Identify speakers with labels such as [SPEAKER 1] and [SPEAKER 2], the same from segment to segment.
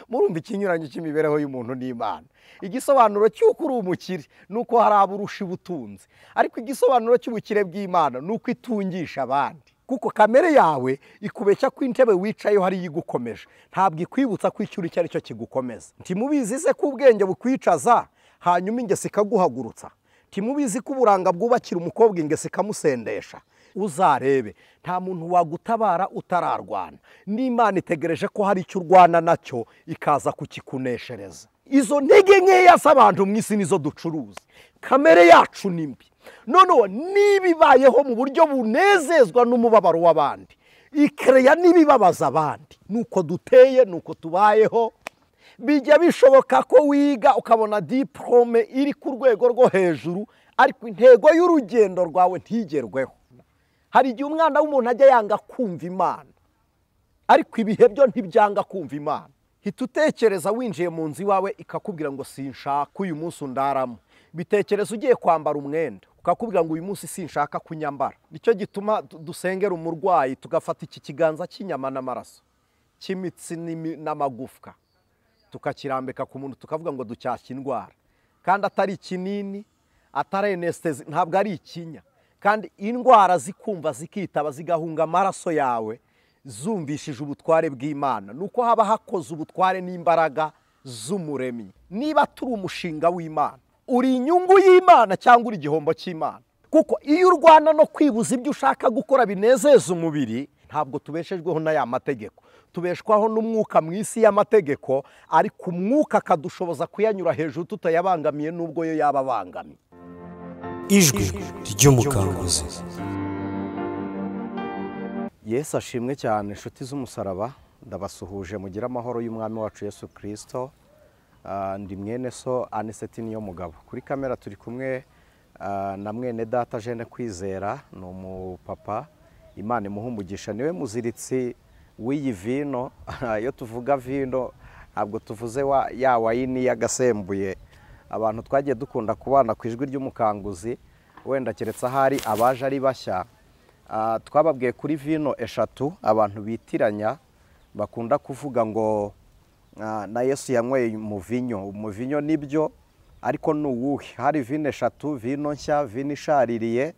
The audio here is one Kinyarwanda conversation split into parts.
[SPEAKER 1] murumva ikinyuranyo cy'imibereho y'umuntu n'Imana. Igisobanuro cy'uko uri umukire nuko hari aburusha ubutunzi, ariko igisobanuro cy'ubukire bw'Imana nuko itungisha abandi. Kuko kamere yawe ikubeshya ko intebe wicayeho hari igukomeje, ntabwo ikwibutsa ko icyo uri cyo ari cyo kigukomeza. Ntimubizi se ko ubwenge bukwicaza hanyuma ingese ikaguhagurutsa? Ntimubizi ko uburanga bwubakira umukobwa ingese ikamusendesha? Uzarebe, nta muntu wagutabara utararwana. N'Imana itegereje ko hari icyo urwana nacyo ikaza kukikuneshereza. Izo ntege nkeya z'abantu mu isi nizo ducuruza. Kamere yacu ni mbi. Noneho nibibayeho mu buryo bunezezwa n'umubabaro w'abandi, ikereya n'ibibabaza abandi. Nuko duteye, nuko tubayeho. Bijya bishoboka ko wiga ukabona diplome iri ku rwego rwo hejuru, ariko intego y'urugendo rwawe ntigerweho. Hari igihe umwana w'umuntu ajya yanga kumva Imana, ariko ibihe byo ntibyanga kumva Imana. Hita utekereza winjiye mu nzu iwawe ikakubwira ngo sinshaka uyu munsi undaramo. Bitekereza ugiye kwambara umwenda ukakubwira ngo uyu munsi sinshaka kunyambara. Nicyo gituma dusengera umurwayi tugafata iki kiganza cy'inyama n'amaraso, cy'imitsi n'amagufwa, tukakirambika ku muntu tukavuga ngo ducyashye indwara. Kandi atari ikinini, atari anesthesi, ntabwo ari ikinya. Kandi indwara zikumva zikitaba zigahunga amaraso yawe zumvishije ubutware bw'Imana. Nuko haba hakoze ubutware n'imbaraga z'umuremyi. Niba turi umushinga w'Imana, uri inyungu y'Imana cyangwa uri igihombo cy'Imana? Kuko iyo urwana no kwibuza ibyo ushaka gukora binezeza umubiri, ntabwo tubeshejweho n'aya mategeko. Tubeshwaho n'umwuka mu isi y'amategeko, ariko umwuka akadushoboza kuyanyura hejuru tutayabangamiye nubwo yo yaba abangamiye.
[SPEAKER 2] Ijwi ry'umukanguzi.
[SPEAKER 1] Yesu ashimwe cyane, inshuti z'umusaraba, ndabasuhuje mugira amahoro y'umwami wacu Yesu Kristo. Ndi mwene so Aniseti Niyomugabo. Kuri kamera turi kumwe na mwene data Jeanne Kwizera, ni umupapa. Imana imuhe umugisha, niwe muziritsi w'iyi vino. Iyo tuvuga vino ntabwo tuvuze ya wayini y'agasembuye abantu twagiye dukunda kubana ku ijwi ry'umukanguzi, wenda keretse ahari abaje ari bashya. Twababwiye kuri vino eshatu abantu bitiranya, bakunda kuvuga ngo na Yesu yanyweye umuvinyo nibyo, ariko ni uwuhe? Hari vino eshatu: vino nshya, vino ishaririye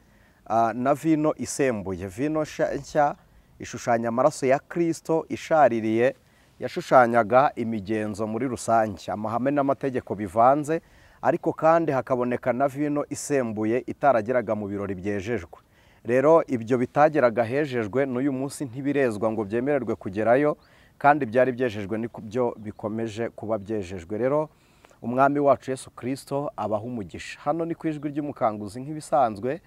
[SPEAKER 1] na vino isembuye. Vino nshya ishushanya amaraso ya Kristo, ishaririye yashushanyaga imigenzo muri rusange, amahame n'amategeko bivanze, ariko kandi hakaboneka na vino isembuye itarageraga mu birori byejejwe. Rero ibyo bitageraga hejejwe n'uyu munsi ntibirezwa ngo byemererwe kugerayo, kandi byari byejejwe ni byo bikomeje kuba byejejwe. Rero umwami wacu Yesu Kristo abaha umugisha. Hano ni ku ijwi ry'umukanguzi nk'ibisanzwe.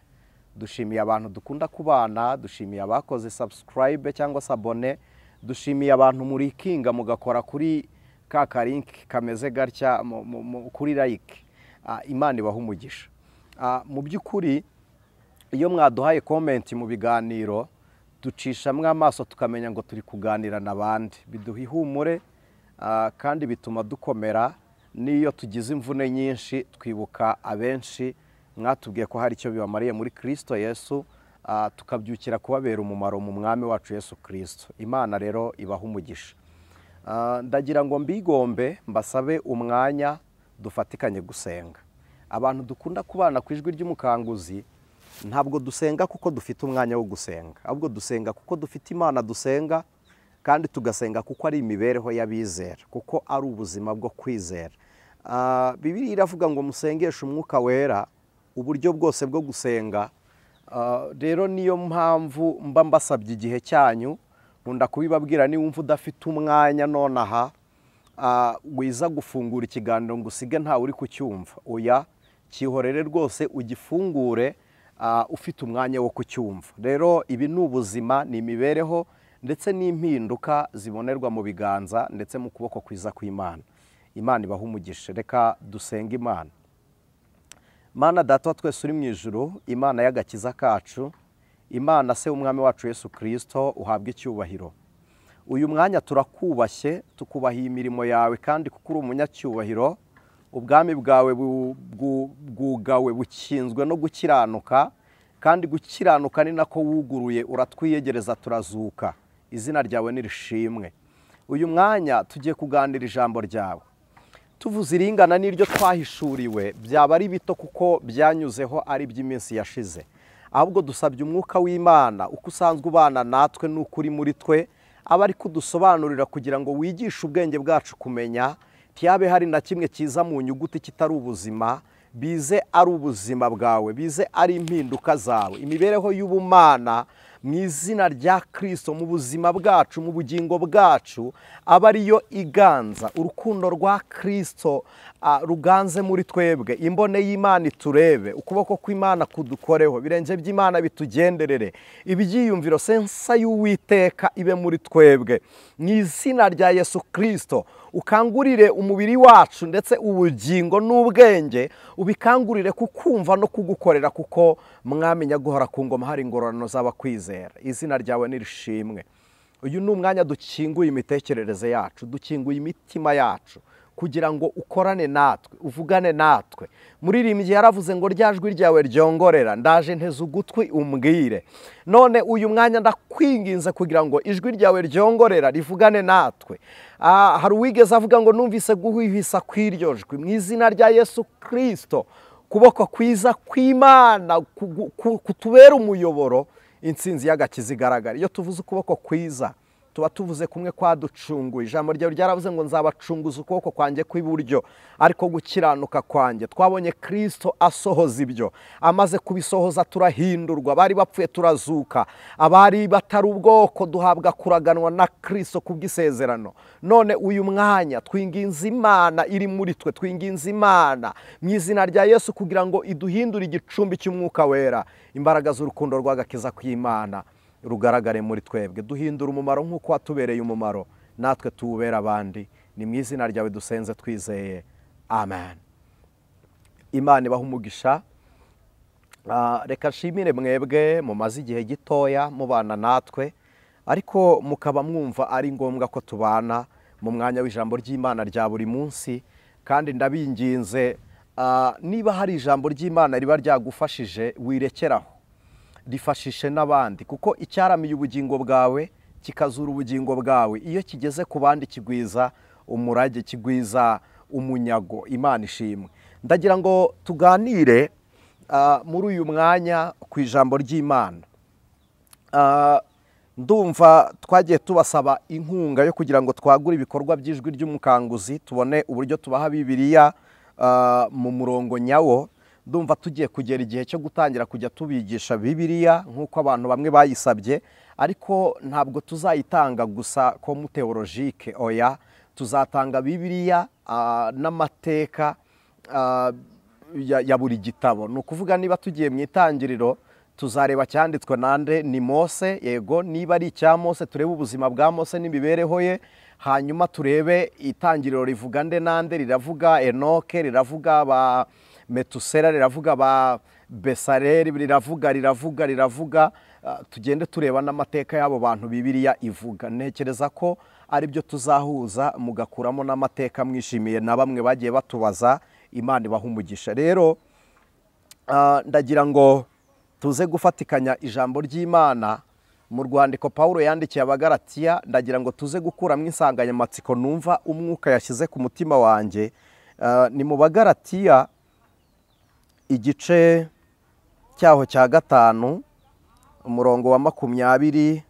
[SPEAKER 1] Dushimiye abantu dukunda kubana, dushimiye abakoze subscribe cyangwa se abone, dushimiye abantu muri kinga mugakora kuri ka link kameze gatya kuri like. Imana ibaha umugisha. Mu by'ukuri iyo mwaduhaye comment mu biganiro, ducishamwe amaso tukamenya ngo turi kuganira n'abandi, biduha ihumure kandi bituma dukomera. Niyo tugize imvune nyinshi twibuka abenshi mwatubwiye ko hari icyo bibamariye muri Kristo Yesu, tukabyukira kubabera umumaro mu mwami wacu Yesu Kristo. Imana rero ibaha umugisha. Ndagira ngo mbigombe mbasabe umwanya dufatikanye gusenga. Abantu dukunda kubana ku ijwi ry'umukanguzi ntabwo dusenga kuko dufite umwanya wo gusenga, ahubwo dusenga kuko dufite Imana dusenga, kandi tugasenga kuko ari imibereho y'abizera, kuko ari ubuzima bwo kwizera. Bibiliya iravuga ngo musengeshe umwuka wera uburyo bwose bwo gusenga. Rero niyo mpamvu mba mbasabye igihe cyanyu. Nkunda kubibabwira, ni wumva udafite umwanya nonaha wiza gufungura ikiganiro ngo usige ntawe uri kucyumva, oya, cyihorere rwose ugifungure ufite umwanya wo kucyumva. Rero ibi ni ubuzima, ni imibereho ndetse n'impinduka zibonerwa mu biganza ndetse mu kuboko kwiza kw'Imana. Imana ibaha umugisha. Reka dusenga Imana. Mana Data wa twese uri mu ijuru, Imana y'agakiza kacu, Imana se umwami wacu Yesu Kristo, uhabwe icyubahiro. Uyu mwanya turakubashye, tukubahiye imirimo yawe, kandi kuko uri umunyacyubahiro, ubwami bwawe bwugawe bukinzwe no gukiranuka, kandi gukiranuka ni nako wuguruye, uratwiyegereza turazuka. Izina ryawe nirishimwe. uyu mwanya tugiye kuganira ijambo ryawe. Tuvuze iringana n'iryo twahishuriwe byaba ari bito kuko byanyuzeho ari by'iminsi yashize. Ahubwo dusabye umwuka w'Imana uko usanzwe ubana natwe n'ukuri muri twe aba ari kudusobanurira kugira ngo wigishe ubwenge bwacu kumenya, ntiyabe hari na kimwe kiza mu nyuguti kitari ubuzima, bize ari ubuzima bwawe, bize ari impinduka zawe, imibereho y'ubumana mu izina rya Kristo mu buzima bwacu, mu bugingo bwacu, aba ariyo iganza. Urukundo rwa Kristo ruganze muri twebwe, imbone y'Imana iturebe, ukuboko kw'Imana kudukoreho, birenze by'Imana bitugenderere, ibyiyumviro sensa y'Uwiteka ibe muri twebwe mu izina rya Yesu Kristo. Ukangurire umubiri wacu ndetse ubugingo n'ubwenge ubikangurire kukumva no kugukorera, kuko mwamenya guhora ku ngoma hari ingororano z'abakwizera. Izina ryawe nirishimwe. Uyu ni umwanya dukinguye imitekerereze yacu, dukinguye imitima yacu kugira ngo ukorane natwe, uvugane natwe. Muririmbyi yaravuze ngo rya jwi ryawe ryongorera, ndaje nteze ugutwi umbwire. None uyu mwanya ndakwinginze kugira ngo ijwi ryawe ryongorera rivugane natwe. Hari uwigeze avuga ngo numvise guhwihwisa kw'iryo jwi. Mu izina rya Yesu Kristo, kuboko kwiza kw'Imana kutubera umuyoboro, intsinzi y'agakiza igaragara. Iyo tuvuze ukuboko kwiza tuba tuvuze kumwe kwaducunguye. Ijambo ryawe ryaravuze ngo nzabacunguza ukuboko kwanjye kw'iburyo, ariko gukiranuka kwanjye. Twabonye Kristo asohoza ibyo, amaze kubisohoza turahindurwa, bari bapfuye turazuka, abari batari ubwoko duhabwa kuraganwa na Kristo kubw'isezerano. None uyu mwanya twinginze Imana iri muri twe, twinginze Imana mu izina rya Yesu kugira ngo iduhindure igicumbi cy'umwuka wera, imbaraga z'urukundo rw'agakiza kw'Imana rugaragare muri twebwe. Duhindura umumaro nk'uko watubereye umumaro, natwe tuwubera abandi. Ni mu izina ryawe dusenze twizeye, amen. Imana ibaha umugisha. Reka nshimire mwebwe mumaze igihe gitoya mubana natwe, ariko mukaba mwumva ari ngombwa ko tubana mu mwanya w'ijambo ry'Imana rya buri munsi. Kandi ndabinginze, niba hari ijambo ry'Imana riba ryagufashije wirekeraho, rifashishe n'abandi, kuko icyaramiye ubugingo bwawe kikazura ubugingo bwawe, iyo kigeze ku bandi kigwiza umurage, kigwiza umunyago. Imana ishimwe. Ndagira ngo tuganire muri uyu mwanya ku ijambo ry'Imana. Ndumva twagiye tubasaba inkunga yo kugira ngo twagure ibikorwa by'ijwi ry'umukanguzi, tubone uburyo tubaha Bibiliya mu murongo nyawo. Ndumva tugiye kugera igihe cyo gutangira kujya tubigisha Bibiliya nk'uko abantu bamwe bayisabye, ariko ntabwo tuzayitanga gusa comme théologique, oya, tuzatanga Bibiliya n'amateka ya buri gitabo. Ni ukuvuga niba tugiye mu itangiriro tuzareba cyanditswe nande, ni Mose, yego. Niba ari icya Mose turebe ubuzima bwa Mose n'imibereho ye, hanyuma turebe itangiriro rivuga nde nande, riravuga Enoke, riravuga ba Metusela, riravuga ba Besareli, riravuga, tugende tureba n'amateka y'abo bantu Bibiliya ivuga. Ntekereza ko ari byo tuzahuza mugakuramo n'amateka mwishimiye, na bamwe bagiye batubaza. Imana ibaha umugisha. Rero ndagira ngo tuze gufatikanya ijambo ry'Imana mu rwandiko Pawulo yandikiye Abagalatiya. Ndagira ngo tuze gukuramo insanganyamatsiko numva umwuka yashyize ku mutima wanjye. Ni mu Bagalatiya igice cyaho cya 5 umurongo wa 20.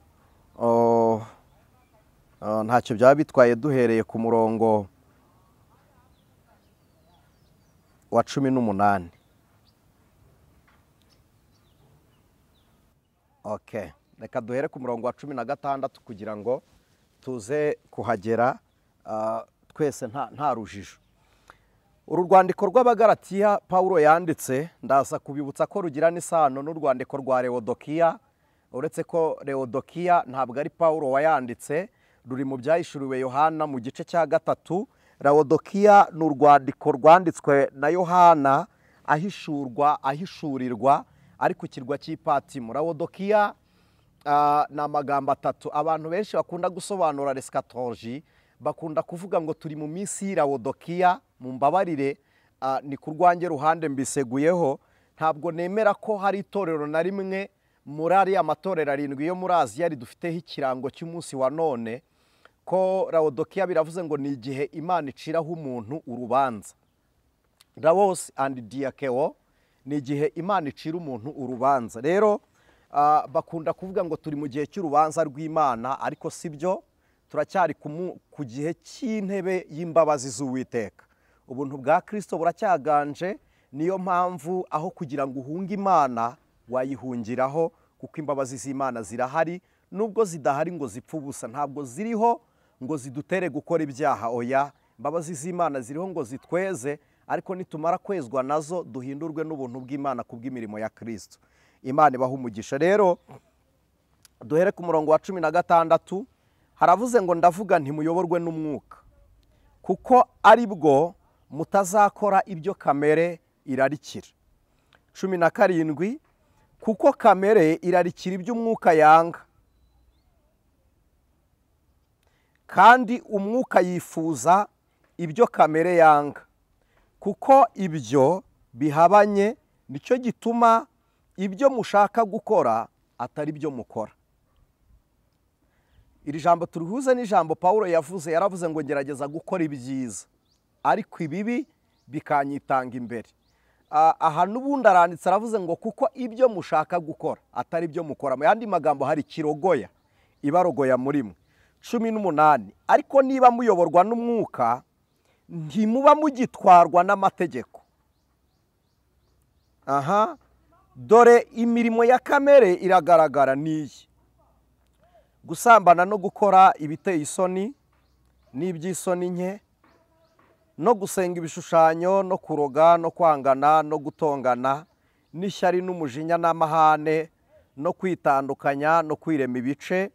[SPEAKER 1] Ntacyo byaba bitwaye duhereye ku murongo wa 18. Okay, reka duhere ku murongo wa 16 kugira ngo tuze kuhagera twese nta rujijo. Uru rwandiko rw'Abagalatiya Pawulo yanditse, ndaza kubibutsa ko rugira n'isano n'urwandiko rwa Leodokiya, uretse ko Leodokiya ntabwo ari Pawulo wayanditse, ruri mu byahishuriwe Yohana mu gice cya 3. Leodokiya ni urwandiko rwanditswe na Yohana ahishurirwa ari ku kirwa cy'Ipatimo. Leodokiya ni amagambo 3. Abantu benshi bakunda gusobanura eschatology bakunda kuvuga ngo turi mu minsi y'Leodokiya. Mu mbabarire, ni ku rwanjye ruhande mbiseguyeho. Ntabwo nemera ko hari itorero na rimwe muri ariya matorero 7 yo muri Aziya ridufiteho ikirango cy'umunsi wa none, ko Laodikiya biravuze ngo ni igihe Imana iciraho umuntu urubanza. Laos and Diakeo ni igihe Imana icira umuntu urubanza. Rero bakunda kuvuga ngo turi mu gihe cy'urubanza rw'Imana, ariko sibyo, turacyari ku gihe cy'intebe y'imbabazi z'Uwiteka. Ubuntu bwa Kristo buracyaganje, niyo mpamvu aho kugira ngo uhunge Imana wayihungiraho, kuko imbabazi z'Imana zirahari, nubwo zidahari ngo zipfe ubusa. Ntabwo ziriho ngo zidutere gukora ibyaha, oya, imbabazi z'Imana ziriho ngo zitweze, ariko nitumara kwezwa nazo duhindurwe n'ubuntu bw'Imana kubw'imirimo ya Kristo. Imana ibaha umugisha. Rero duhere ku murongo wa 16, haravuze ngo ndavuga ntimuyoborwe n'umwuka, kuko ari bwo mutazakora ibyo kamere irarikira. 17, kuko kamere irarikira ibyo umwuka yanga, kandi umwuka yifuza ibyo kamere yanga, kuko ibyo bihabanye, nicyo gituma ibyo mushaka gukora atari byo mukora. Iri jambo turihuze n'ijambo Pawulo yavuze, yaravuze ngo ngerageza gukora ibyiza, ariko ibibi bikanyitanga imbere. Aha n'ubundi aranditse aravuze ngo kuko ibyo mushaka gukora atari byo mukora. Mu yandi magambo hari kirogoya ibarogoya muri mwe. 18, ariko niba muyoborwa n'umwuka ntimuba mugitwarwa n'amategeko. Dore imirimo ya kamere iragaragara niyi: gusambana no gukora ibiteye isoni n'iby'isoni nke, no gusenga ibishushanyo, no kuroga, no kwangana, no gutongana, n'ishyari n'umujinya n'amahane, no kwitandukanya, no kwirema ibice,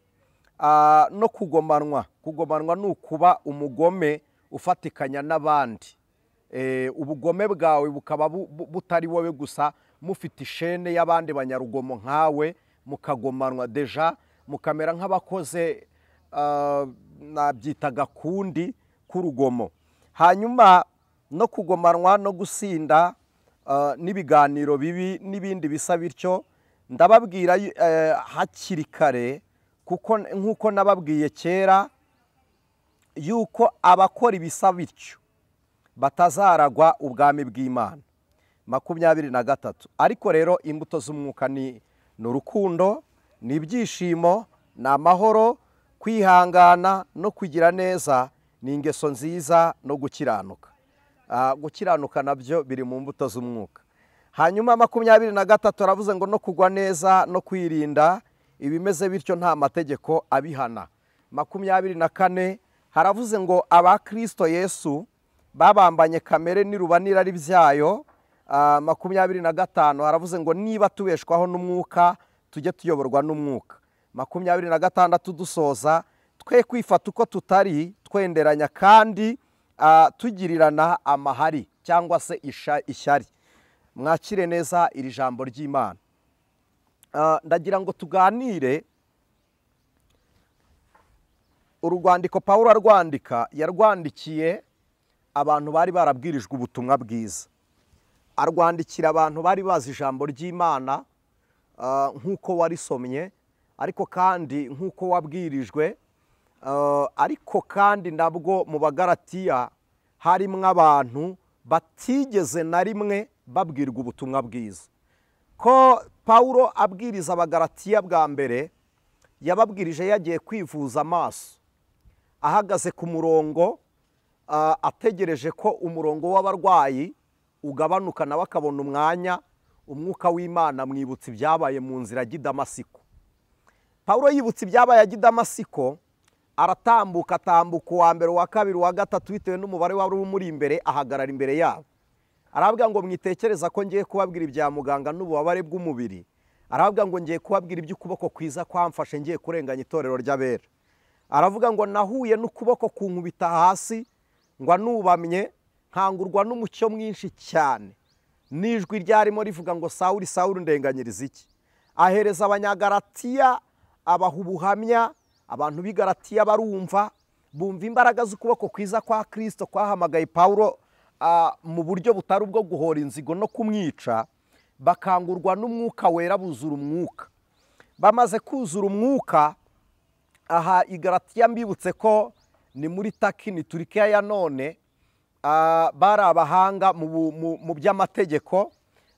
[SPEAKER 1] no kugomanwa. Kugomanwa ni ukuba umugome ufatikanya n'abandi. Ubugome bwawe bukaba butari wowe gusa, mufite ishene y'abandi banyarugomo nkawe, mukagomanwa deja, mukamera nk'abakoze nabyita gakundi k'urugomo. Hanyuma no kugomanwa no gusinda n'ibiganiro bibi n'ibindi bisa bityo. Ndababwira hakiri kare, kuko nk'uko nababwiye kera, yuko abakora ibisa bityo batazaragwa ubwami bw'Imana. 23, ariko rero imbuto z'umwuka ni urukundo, ni ibyishimo, ni amahoro, kwihangana no kugira neza, ni ingeso nziza no gukiranuka. Gukiranuka nabyo biri mu mbuto z'umwuka. Hanyuma 23 aravuze ngo no kugwa neza no kwirinda, ibimeze bityo nta mategeko abihana. 24 haravuze ngo aba Kristo Yesu babambanye kamere n'irubanira ari byayo. 25 haravuze ngo niba tubeshwaho n'umwuka tujye tuyoborwa n'umwuka. 26 dusoza, twe kwifata uko tutari, twenderanya kandi tugirirana amahari cyangwa se ishyari. Mwakire neza iri jambo ry'Imana. Ndagira ngo tuganire urwandiko Pawulo arwandika, yarwandikiye abantu bari barabwirijwe ubutumwa bwiza. Arwandikira abantu bari bazi ijambo ry'Imana nk'uko warisomye, ariko kandi nk'uko wabwirijwe, ariko kandi nabwo mu Bagalatiya harimo abantu batigeze na rimwe babwirwa ubutumwa bwiza. Ko Pawulo abwiriza Abagalatiya bwa mbere, yababwirije yagiye kwivuza amaso, ahagaze ku murongo, ategereje ko umurongo w'abarwayi ugabanuka nawe akabona umwanya, umwuka w'Imana mwibutsa ibyabaye mu nzira ya Damasiko. Pawulo yibutsa ibyabaye ya Damasiko, aratambuka, uwa mbere, uwa kabiri, uwa gatatu, bitewe n'umubare wari umuri imbere, ahagarara imbere yabo. Aravuga ngo mwitekereza ko ngiye kubabwira ibya muganga n'ububabare bw'umubiri? Aravuga ngo ngiye kubabwira iby'ukuboko kwiza kwamfashe ngiye kurenganya itorero ry'abera. Aravuga ngo nahuye n'ukuboko kunkubita hasi, ngo anubamye, nkangurwa n'umucyo mwinshi cyane, n'ijwi ryarimo rivuga ngo Sawuli, Sawuli, ndenganyiriza iki? Ahereza Abanyagalatiya abaha ubuhamya. Abantu b'i Galatiya barumva, bumva imbaraga z'ukuboko kwiza kwa Kristo kwahamagaye Pawulo mu buryo butari ubwo guhora inzigo no kumwica, bakangurwa n'umwuka wera, buzura umwuka. Bamaze kuzura umwuka, aha i Galatiya mbibutse ko ni muri Taki, ni Turikiya ya none. Bari abahanga mu by'amategeko,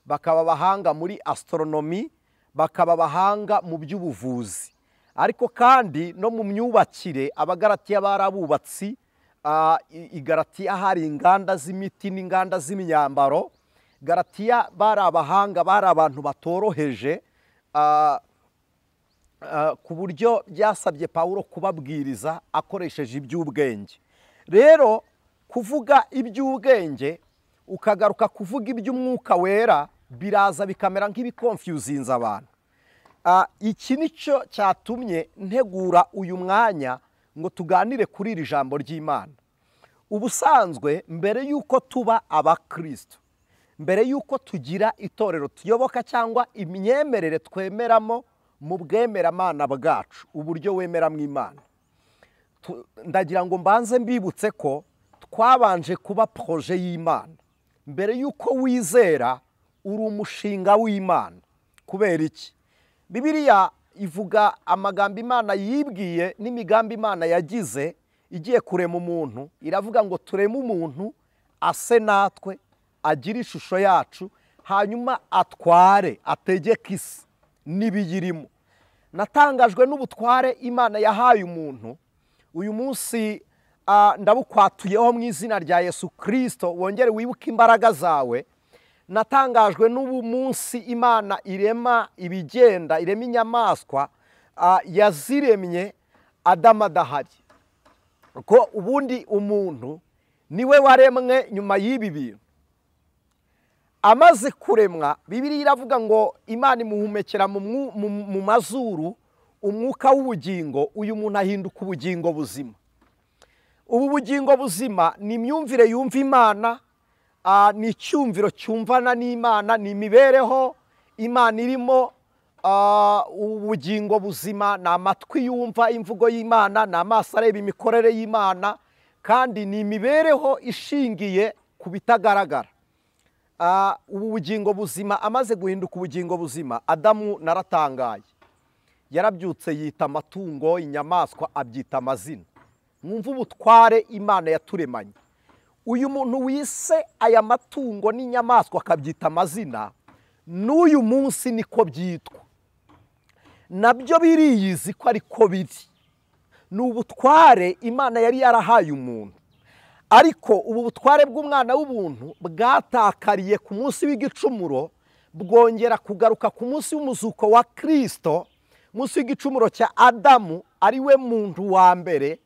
[SPEAKER 1] bakaba abahanga muri astronomy, bakaba abahanga mu by'ubuvuzi, ariko kandi no mu myubakire. Abagalatiya bari abubatsi. I Galatiya hari inganda z'imiti n'inganda z'imyambaro. Galatiya bari abahanga, bari abantu batoroheje, ku buryo byasabye Pawulo kubabwiriza akoresheje iby'ubwenge. Rero kuvuga iby'ubwenge ukagaruka kuvuga iby'umwuka wera biraza bikamera nk'ibikonfyuzinze abantu. Iki nicyo cyatumye ntegura uyu mwanya ngo tuganire kuri iri jambo ry'Imana. Ubusanzwe mbere y'uko tuba abakristo, mbere y'uko tugira itorero tuyoboka cyangwa imyemerere twemeramo mu bwemeramana bwacu, uburyo wemeramo Imana, ndagira ngo mbanze mbibutse ko twabanje kuba proje y'Imana. Mbere y'uko wizera uri umushinga w'Imana. Kubera iki? Bibiliya ivuga amagambo Imana yibwiye n'imigambi Imana yagize igiye kurema umuntu. Iravuga ngo tureme umuntu ase natwe, agire ishusho yacu, hanyuma atware, ategeke isi n'ibiyirimo. Natangajwe n'ubutware Imana yahaye umuntu. Uyu munsi ndabukwatuyeho mu izina rya Yesu Kristo, wongere wibuke imbaraga zawe. Natangajwe n'ubu munsi Imana irema ibigenda, irema inyamaswa, yaziremye Adamu adahari. Ko ubundi umuntu niwe waremwe nyuma y'ibi bintu. Amaze kuremwa, Bibiliya iravuga ngo Imana imuhumekera mu mazuru umwuka w'ubugingo, uyu muntu ahinduka ubugingo buzima. Ubu bugingo buzima ni imyumvire yumva Imana, ni icyumviro cyumvana n'Imana, ni imibereho Imana irimo. Ubugingo buzima ni amatwi yumva imvugo y'Imana, ni amaso areba imikorere y'Imana, kandi ni imibereho ishingiye ku bitagaragara. Ubu bugingo buzima amaze guhinduka ubugingo buzima, Adamu naratangaye. Yarabyutse yita amatungo, inyamaswa abyita amazina. Mwumva ubutware Imana yaturemanye. Uyu muntu wise aya matungo n'inyamaswa akabyita amazina, n'uyu munsi niko byitwa. Nabyo biriyizi ko ariko biri. Ni ubutware Imana yari yarahaye umuntu. Ariko ubu butware bw'umwana w'ubuntu bwatakariye ku munsi w'igicumuro, bwongera kugaruka ku munsi w'umuzuko wa Kristo, munsi w'igicumuro cya Adamu, ari we muntu wa mbere.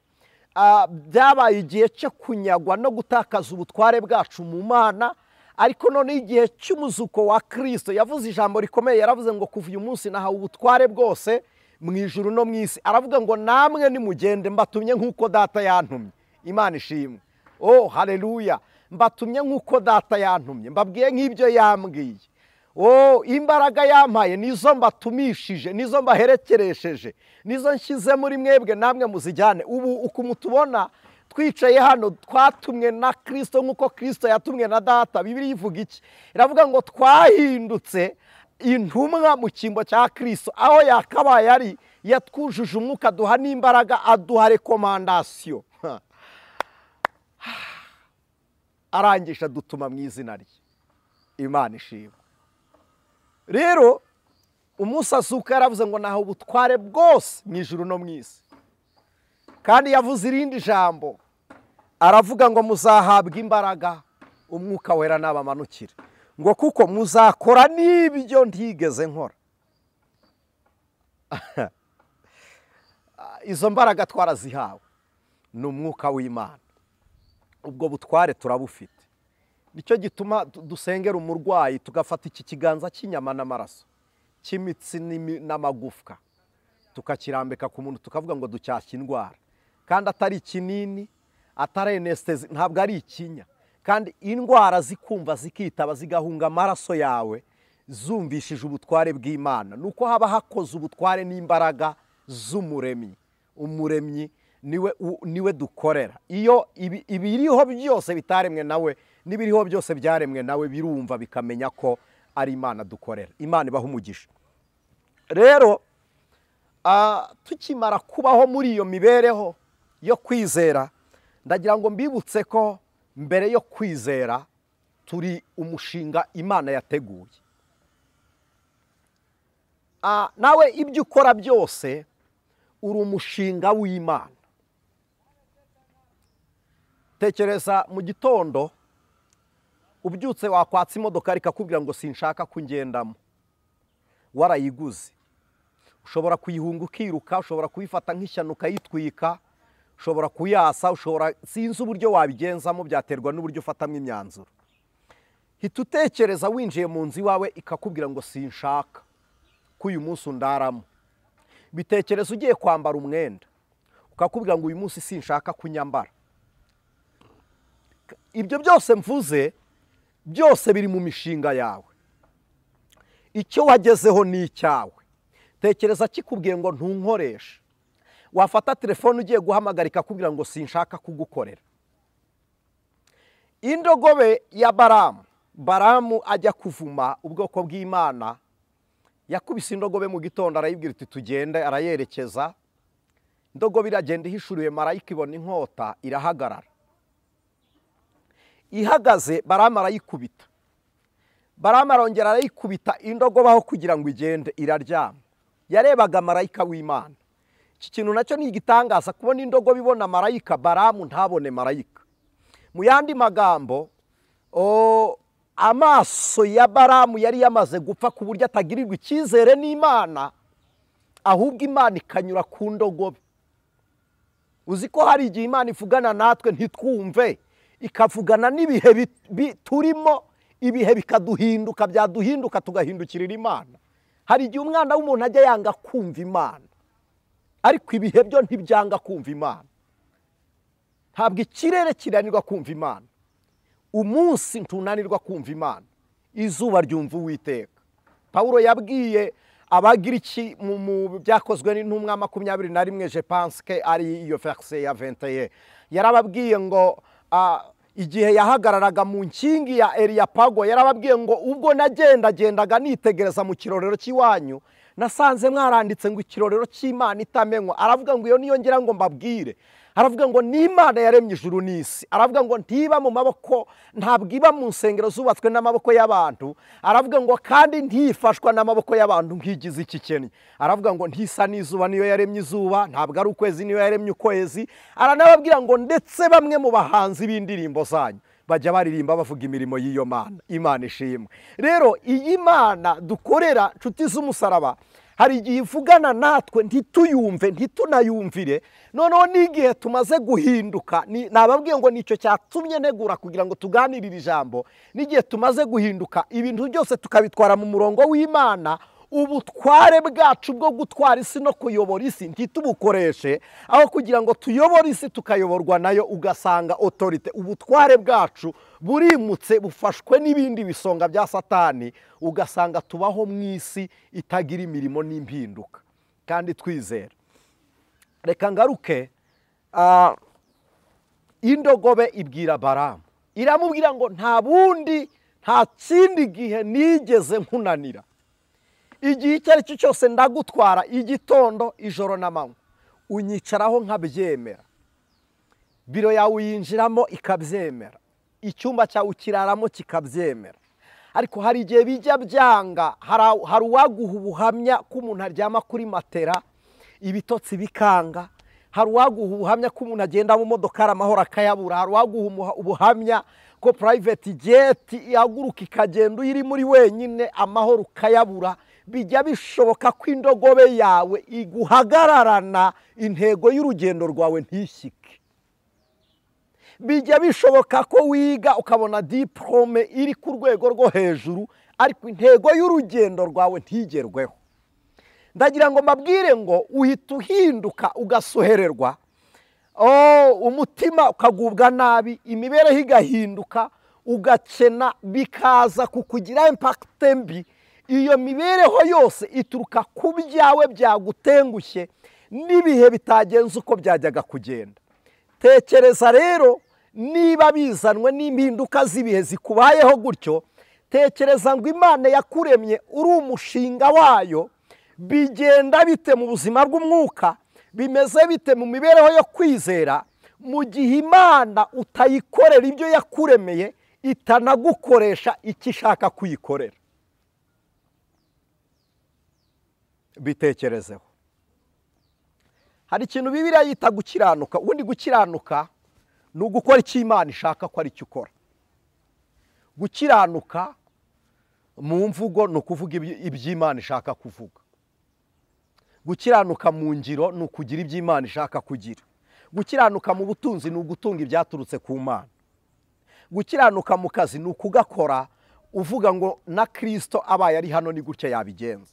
[SPEAKER 1] Byabaye igihe cyo kunyagwa no gutakaza ubutware bwacu mu Mana. Ariko none igihe cy'umuzuko wa Kristo yavuze ijambo rikomeye. Yaravuze ngo kuva uyu munsi nahawe ubutware bwose mu ijuru no mu isi. Aravuga ngo namwe nimugende mbatumye nk'uko data yantumye. Imana ishimwe. Oh haleluya! Mbatumye nk'uko data yantumye, mbabwiye nk'ibyo yambwiye. Oh, imbaraga yampaye nizo mbatumishije, nizo mbaherekeresheje, nizo nshyize muri mwebwe, namwe muzijyane. Ubu uko mutubona twicaye hano twatumwe na Kristo nk'uko Kristo yatumwe na data. Bibiliya ivuga iki? Iravuga ngo twahindutse intumwa mu cyimbo cya Kristo. Aho yakabaye ari yatwujuje umwuka, aduha n'imbaraga, aduha rekomandasiyo. Arangisha dutuma mu izina rye. Imana ishimwe. Rero umunsi azuka yaravuze ngo naho ubutware bwose mu ijuru no mu isi. Kandi yavuze irindi jambo, aravuga ngo muzahabwa imbaraga umwuka wera nabamanukira, ngo kuko muzakora n'ibyo ntigeze nkora. Izo mbaraga twarazihawe ni umwuka w'Imana. Ubwo butware turabufite. Nicyo gituma dusengera umurwayi tugafata iki kiganza cy'inyama n'amaraso, cy'imitsi n'amagufwa, tukakirambika ku muntu tukavuga ngo ducyashye indwara. Kandi atari ikinini, atari anesthesi, ntabwo ari ikinya. Kandi indwara zikumva zikitaba zigahunga amaraso yawe, zumvishije ubutware bw'Imana. Nuko haba hakoze ubutware n'imbaraga z'umuremyi. Umuremyi niwe dukorera. Iyo ibiriho byose bitaremwe nawe, n'ibiriho byose byaremwe nawe birumva bikamenya ko ari Imana dukorera. Imana ibaha umugisha. Rero tukimara kubaho muri iyo mibereho yo kwizera, ndagira ngo mbibutse ko mbere yo kwizera turi umushinga Imana yateguye. Nawe ibyo ukora byose uri umushinga w'Imana. Tekereza mu gitondo ubyutse wakwatsa imodoka ikakubwira ngo sinshaka kungendamo, warayiguze. Ushobora kuyihunga ukiruka, ushobora kuyifata nk'ishyano ukayitwika, ushobora kuyasa, sinzi uburyo wabigenzamo, byaterwa n'uburyo ufatamo imyanzuro. Hita utekereza winjiye mu nzu iwawe ikakubwira ngo sinshaka ko uyu munsi undaramo. Bitekereza ugiye kwambara umwenda ukakubwira ngo uyu munsi sinshaka kunyambara. Ibyo byose mvuze byose biri mu mishinga yawe. Icyo wagezeho ni icyawe. Tekereza kikubwiye ngo ntunkoreshe. Wafata telefone ugiye guhamagara ikakubwira ngo sinshaka kugukorera. Indogobe ya Baramu ajya kuvuma ubwoko bw'Imana, yakubise indogobe mu gitondo arayibwira iti tugende, arayerekeza. Indogobe iragenda ihishuriye marayika ibona inkota irahagarara. Ihagaze Baramu arayikubita. Baramu arongera arayikubita, indogobe aho kugira ngo igende iraryama. Yarebaga marayika w'Imana. Iki kintu nacyo ni igitangaza, kubona indogobe ibona marayika, Baramu ntabone marayika. Mu yandi magambo, amaso ya Baramu yari yamaze gupfa ku buryo atagirirwa icyizere n'Imana, ahubwo Imana ikanyura ku ndogobe. Uzi ko hari igihe Imana ivugana natwe ntitwumve, ikavugana n'ibihe turimo, ibihe bikaduhinduka, byaduhinduka tugahindukirira Imana. Hari igihe umwana w'umuntu ajya yanga kumva Imana, ariko ibihe byo ntibyanga kumva Imana. Ntabwo ikirere kiranirwa kumva Imana, umunsi ntunanirwa kumva Imana, izuba ryumva Uwiteka. Pawulo yabwiye Abagiriki mu byakozwe n'intumwa 21, je pense que ari iyo verset ya 21, yarababwiye ngo igihe yahagararaga mu nkingi ya Eliyapago, yarababwiye ngo ubwo nagendaga nitegereza mu kirorero cy'iwanyu, nasanze mwaranditse ngo ikirorero cy'Imana itamenywa. Aravuga ngo iyo niyo ngira ngo mbabwire. Aravuga ngo ni Imana yaremye ijuru n'isi. Aravuga ngo ntiba mu maboko, ntabwo iba mu nsengero zubatswe n'amaboko y'abantu. Aravuga ngo kandi ntifashwa n'amaboko y'abantu nk'igize iki kennye. Aravuga ngo ntisa n'izuba niyo yaremye izuba, ntabwo ari ukwezi niyo yaremye ukwezi. Aranababwira ngo ndetse bamwe mu bahanzi b'indirimbo zanyu bajya baririmba bavuga imirimo y'iyo Mana. Imana ishimwe. Rero iyi Mana dukorera, nshuti z'umusaraba, hari igihe ivugana natwe ntituyumve, ntitunayumvire. Noneho n'igihe tumaze guhinduka, nababwiye ngo nicyo cyatumye negura kugira ngo tuganirire ijambo. N'igihe tumaze guhinduka, ibintu byose tukabitwara mu murongo w'Imana, ubutware bwacu bwo gutwara isi no kuyobora isi ntitubukoreshe, aho kugira ngo tuyobore isi tukayoborwa nayo, ugasanga autorite, ubutware bwacu burimutse bufashwe n'ibindi bisonga bya Satani, ugasanga tubaho mu isi itagira imirimo n'impinduka. Kandi twizera, reka ngaruke, indogobe ibwira Baramu, iramubwira ngo nta kindi gihe nigeze nkunanira. Igihe icyo ari cyo cyose ndagutwara, igitondo, ijoro n'amanywa, unyicaraho nkabyemera. Biro yawe uyinjiramo ikabyemera, icyumba cyawe ukiraramo kikabyemera. Ariko hari igihe bijya byanga, hari uwaguha ubuhamya ko umuntu aryama kuri matera ibitotsi bikanga, hari uwaguha ubuhamya ko umuntu agenda mu modoka amahoro akayabura, hari uwaguha ubuhamya ko private jet yaguruka ikagenda iri muri wenyine amahoro ukayabura. Bijya bishoboka ko indogobe yawe iguhagararana intego y'urugendo rwawe ntishyike. Bijya bishoboka ko wiga ukabona diplome iri ku rwego rwo hejuru, ariko intego y'urugendo rwawe ntigerweho. Ndagira ngo mbabwire ngo uhita uhinduka ugasohererwa, umutima ukagubwa nabi, imibereho igahinduka, ugakena, bikaza kukugira impact mbi. Iyo mibereho yose ituruka ku byawe byagutengushye n'ibihe bitagenze uko byajyaga kugenda. Tekereza rero, niba bizanwe n'impinduka z'ibihe zikubayeho gutyo, tekereza ngo Imana yakuremye uri umushinga wayo, bigenda bite mu buzima bw'umwuka, bimeze bite mu mibereho yo kwizera, mu gihe imana utayikorera ibyo yakuremeye itanagukoresha icyo ishaka kuyikorera. Bitekerezeho. Hari ikintu Bibiliya yita gukiranuka. Ubundi gukiranuka ni ugukora icyo imana ishaka ko ari cyo ukora. Gukiranuka mu mvugo ni ukuvuga iby'imana ishaka kuvuga. Gukiranuka mu ngiro ni ukugira iby'imana ishaka kugira. Gukiranuka mu butunzi ni ugutunga ibyaturutse ku Mana. Gukiranuka mu kazi ni ukugakora uvuga ngo na Kristo abaye ari hano ni gutya yabigenza.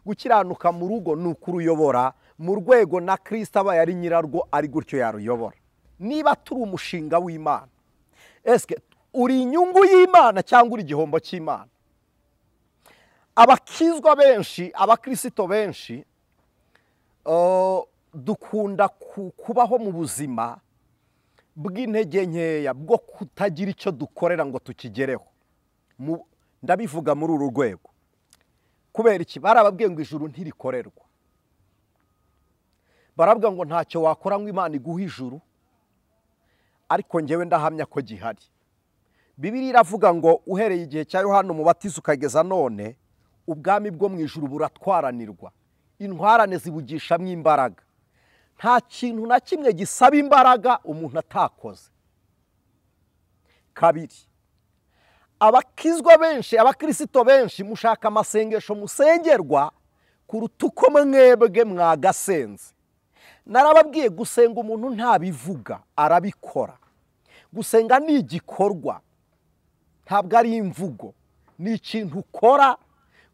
[SPEAKER 1] Gukiranuka mu rugo ni ukuruyobora mu rwego na Kristo abaye ari nyirarwo ari gutyo yaruyobora. Niba turi umushinga w'Imana, eske uri inyungu y'Imana cyangwa uri igihombo cy'Imana? Abakizwa benshi, abakristo benshi dukunda kubaho mu buzima bw'intege nkeya bwo kutagira icyo dukorera ngo tukigereho. Ndabivuga muri uru rwego kubera iki? Barababwiye ngo ijuru ntirikorerwa. Barabwa ngo ntacyo wakora ngo Imana iguhe ijuru, ariko ngewe ndahamya ko gihari. Bibiliya iravuga ngo uhereye igihe cya Yohana Umubatiza ukageza none ubwami bwo mu ijuru buratwaranirwa, intwarane zibugishamo imbaraga. Nta kintu na kimwe gisaba imbaraga umuntu atakoze. Kabiri, abakizwa benshi, abakristo benshi mushaka amasengesho musengerwa kuruta uko mwebwe mwagasenze. Narababwiye gusenga umuntu ntabivuga, arabikora. Gusenga ni igikorwa, ntabwo ari imvugo. Ni ikintu ukora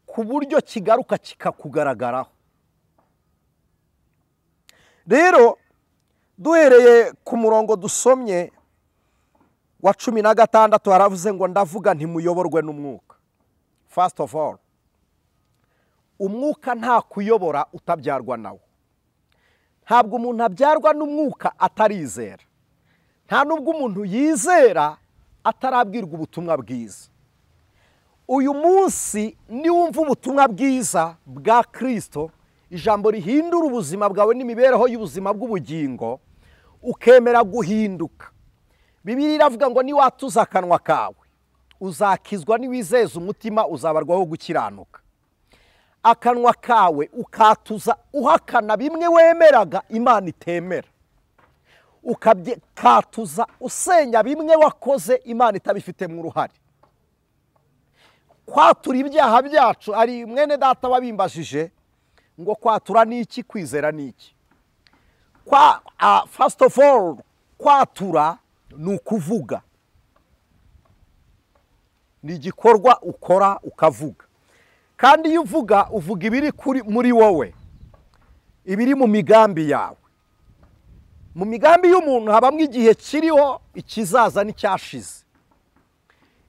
[SPEAKER 1] ku buryo kigaruka kikakugaragaraho. Rero duhereye ku murongo dusomye wa 16 haravuze ngo ndavuga ntimuyoborwe n'umwuka. First of all, umwuka nta kuyobora utabyarwa nawo. Ntabwo umuntu abyarwa n'umwuka atarizera. Nta nubwo umuntu yizera atarabwirwa ubutumwa bwiza. Uyu munsi niwumva ubutumwa bwiza bwa Kristo, ijambo rihindura ubuzima bwawe n'imibereho y'ubuzima bw'ubugingo, ukemera guhinduka. Bibiliya iravuga ngo niwatuza akanwa kawe uzakizwa, niwizeza umutima uzabarwaho gukiranuka. Akanwa kawe ukatuza uhakana bimwe wemeraga Imana itemera, ukatuza usenya bimwe wakoze Imana itabifitemo uruhare. Kwatura ibyaha byacu, ari mwene data wabimbajije ngo kwatura ni iki, kwizera ni iki? First of all, kwatura ni ukuvuga, ni igikorwa ukora ukavuga. Kandi iyo uvuga uvuga ibiri muri wowe, ibiri mu migambi yawe. Mu migambi y'umuntu habamo igihe kiriho, ikizaza n'icyashize.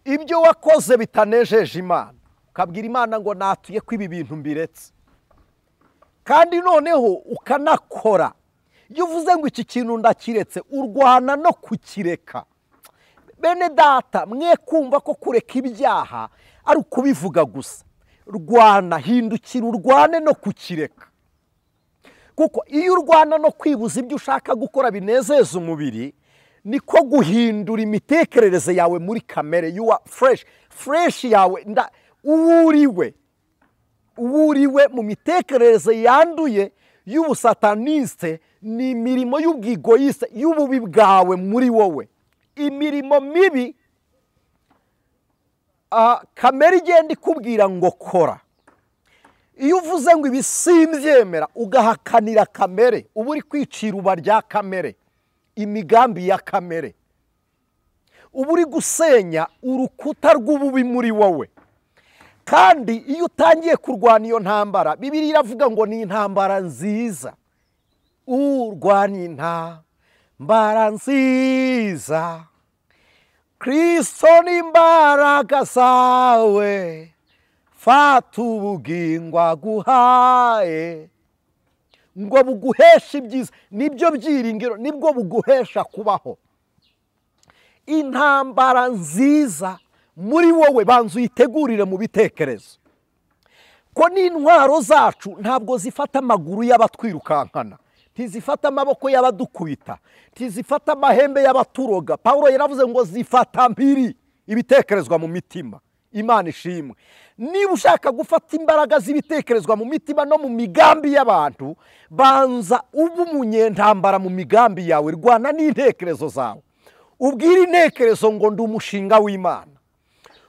[SPEAKER 1] Ibyo wakoze bitanejeje Imana, ukabwira Imana ngo natuye ko ibi bintu mbiretse. Kandi noneho ukanakora. Iyo uvuze ngo iki kintu ndakiretse, urwana no kukireka. Bene data, mwe kumva ko kureka ibyaha ari ukubivuga gusa. Rwana, hindukira urwane no kukireka. Kuko iyo urwana no kwibuza ibyo ushaka gukora binezeza umubiri, niko guhindura imitekerereze yawe muri kamere. You are fresh yawe uwuriwe mu mitekerereze yanduye y'ubusataniste, ni imirimo y'ubwigoyiste y'ububi bwawe muri wowe. Imirimo mibi kamere igenda ikubwira ngo kora. Iyo uvuze ngo ibi simbyemera ugahakanira kamere, uba uri kwicira uba rya kamere, imigambi ya kamere. Uba uri gusenya urukuta rw'ububi muri wowe. Kandi iyo utangiye kurwana iyo ntambara, Bibiliya iravuga ngo ni intambara nziza. Urwanya intambara nziza, Kristo n'imbaraga zawe, fata ubugingo aguhaye ngo buguheshe ibyiza. Nibyo byiringiro, nibwo buguhesha kubaho. Intambara nziza muri wowe banza uyitegurire mu bitekerezo. Ko n'intwaro zacu ntabwo zifata amaguru y'abatwirukankana,
[SPEAKER 3] ntizifata amaboko y'abadukubita, ntizifata amahembe y'abaturoga. Pawulo yaravuze ngo zifata mpiri ibitekerezwa mu mitima. Imana ishimwe. Niba ushaka gufata imbaraga z'ibitekerezwa mu mitima no mu migambi y'abantu, banza uba umunyentambara mu migambi yawe. Rwana n'intekerezo zawe, ubwire intekerezo ngo ndi umushinga w'Imana,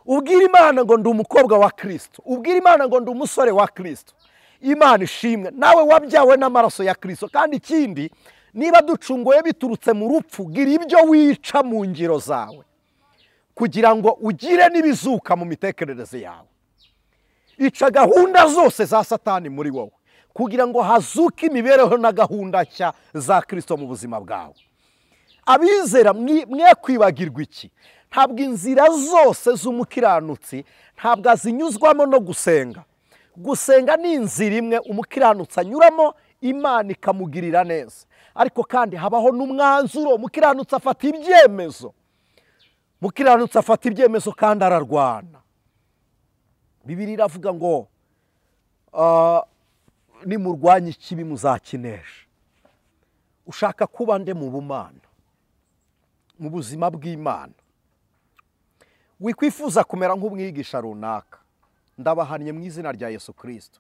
[SPEAKER 3] ubwire Imana ngo ndi umukobwa wa Kristo, ubwire Imana ngo ndi umusore wa Kristo. Imana ishimwe. Nawe wabyawe n'amaraso ya Kristo. Kandi ikindi, niba ducunguye biturutse mu rupfu, gira ibyo wica mu ngiro zawe kugira ngo ugire n'ibizuka mu mitekerereze yawe. Ica gahunda zose za Satani muri wowe kugira ngo hazuke imibereho na gahunda nshya za Kristo mu buzima bwawe. Abizera mwe kwibagirwa iki? Ntabwo inzira zose z'umukiranutsi ntabwo azinyuzwamo no gusenga. Gusenga ni inzira imwe umukiranutsi anyuramo, Imana ikamugirira neza. Ariko kandi habaho n'umwanzuro. Umukiranutsi afata ibyemezo, umukiranutsi afata ibyemezo kandi ararwana. Bibiliya iravuga ngo nimurwanya ikibi muzakinesha. Ushaka kuba nde mu bumana, mu buzima bw'Imana? Wikwifuza kumera nk'umwigisha runaka. Ndabahannye mu izina rya Yesu Kristo.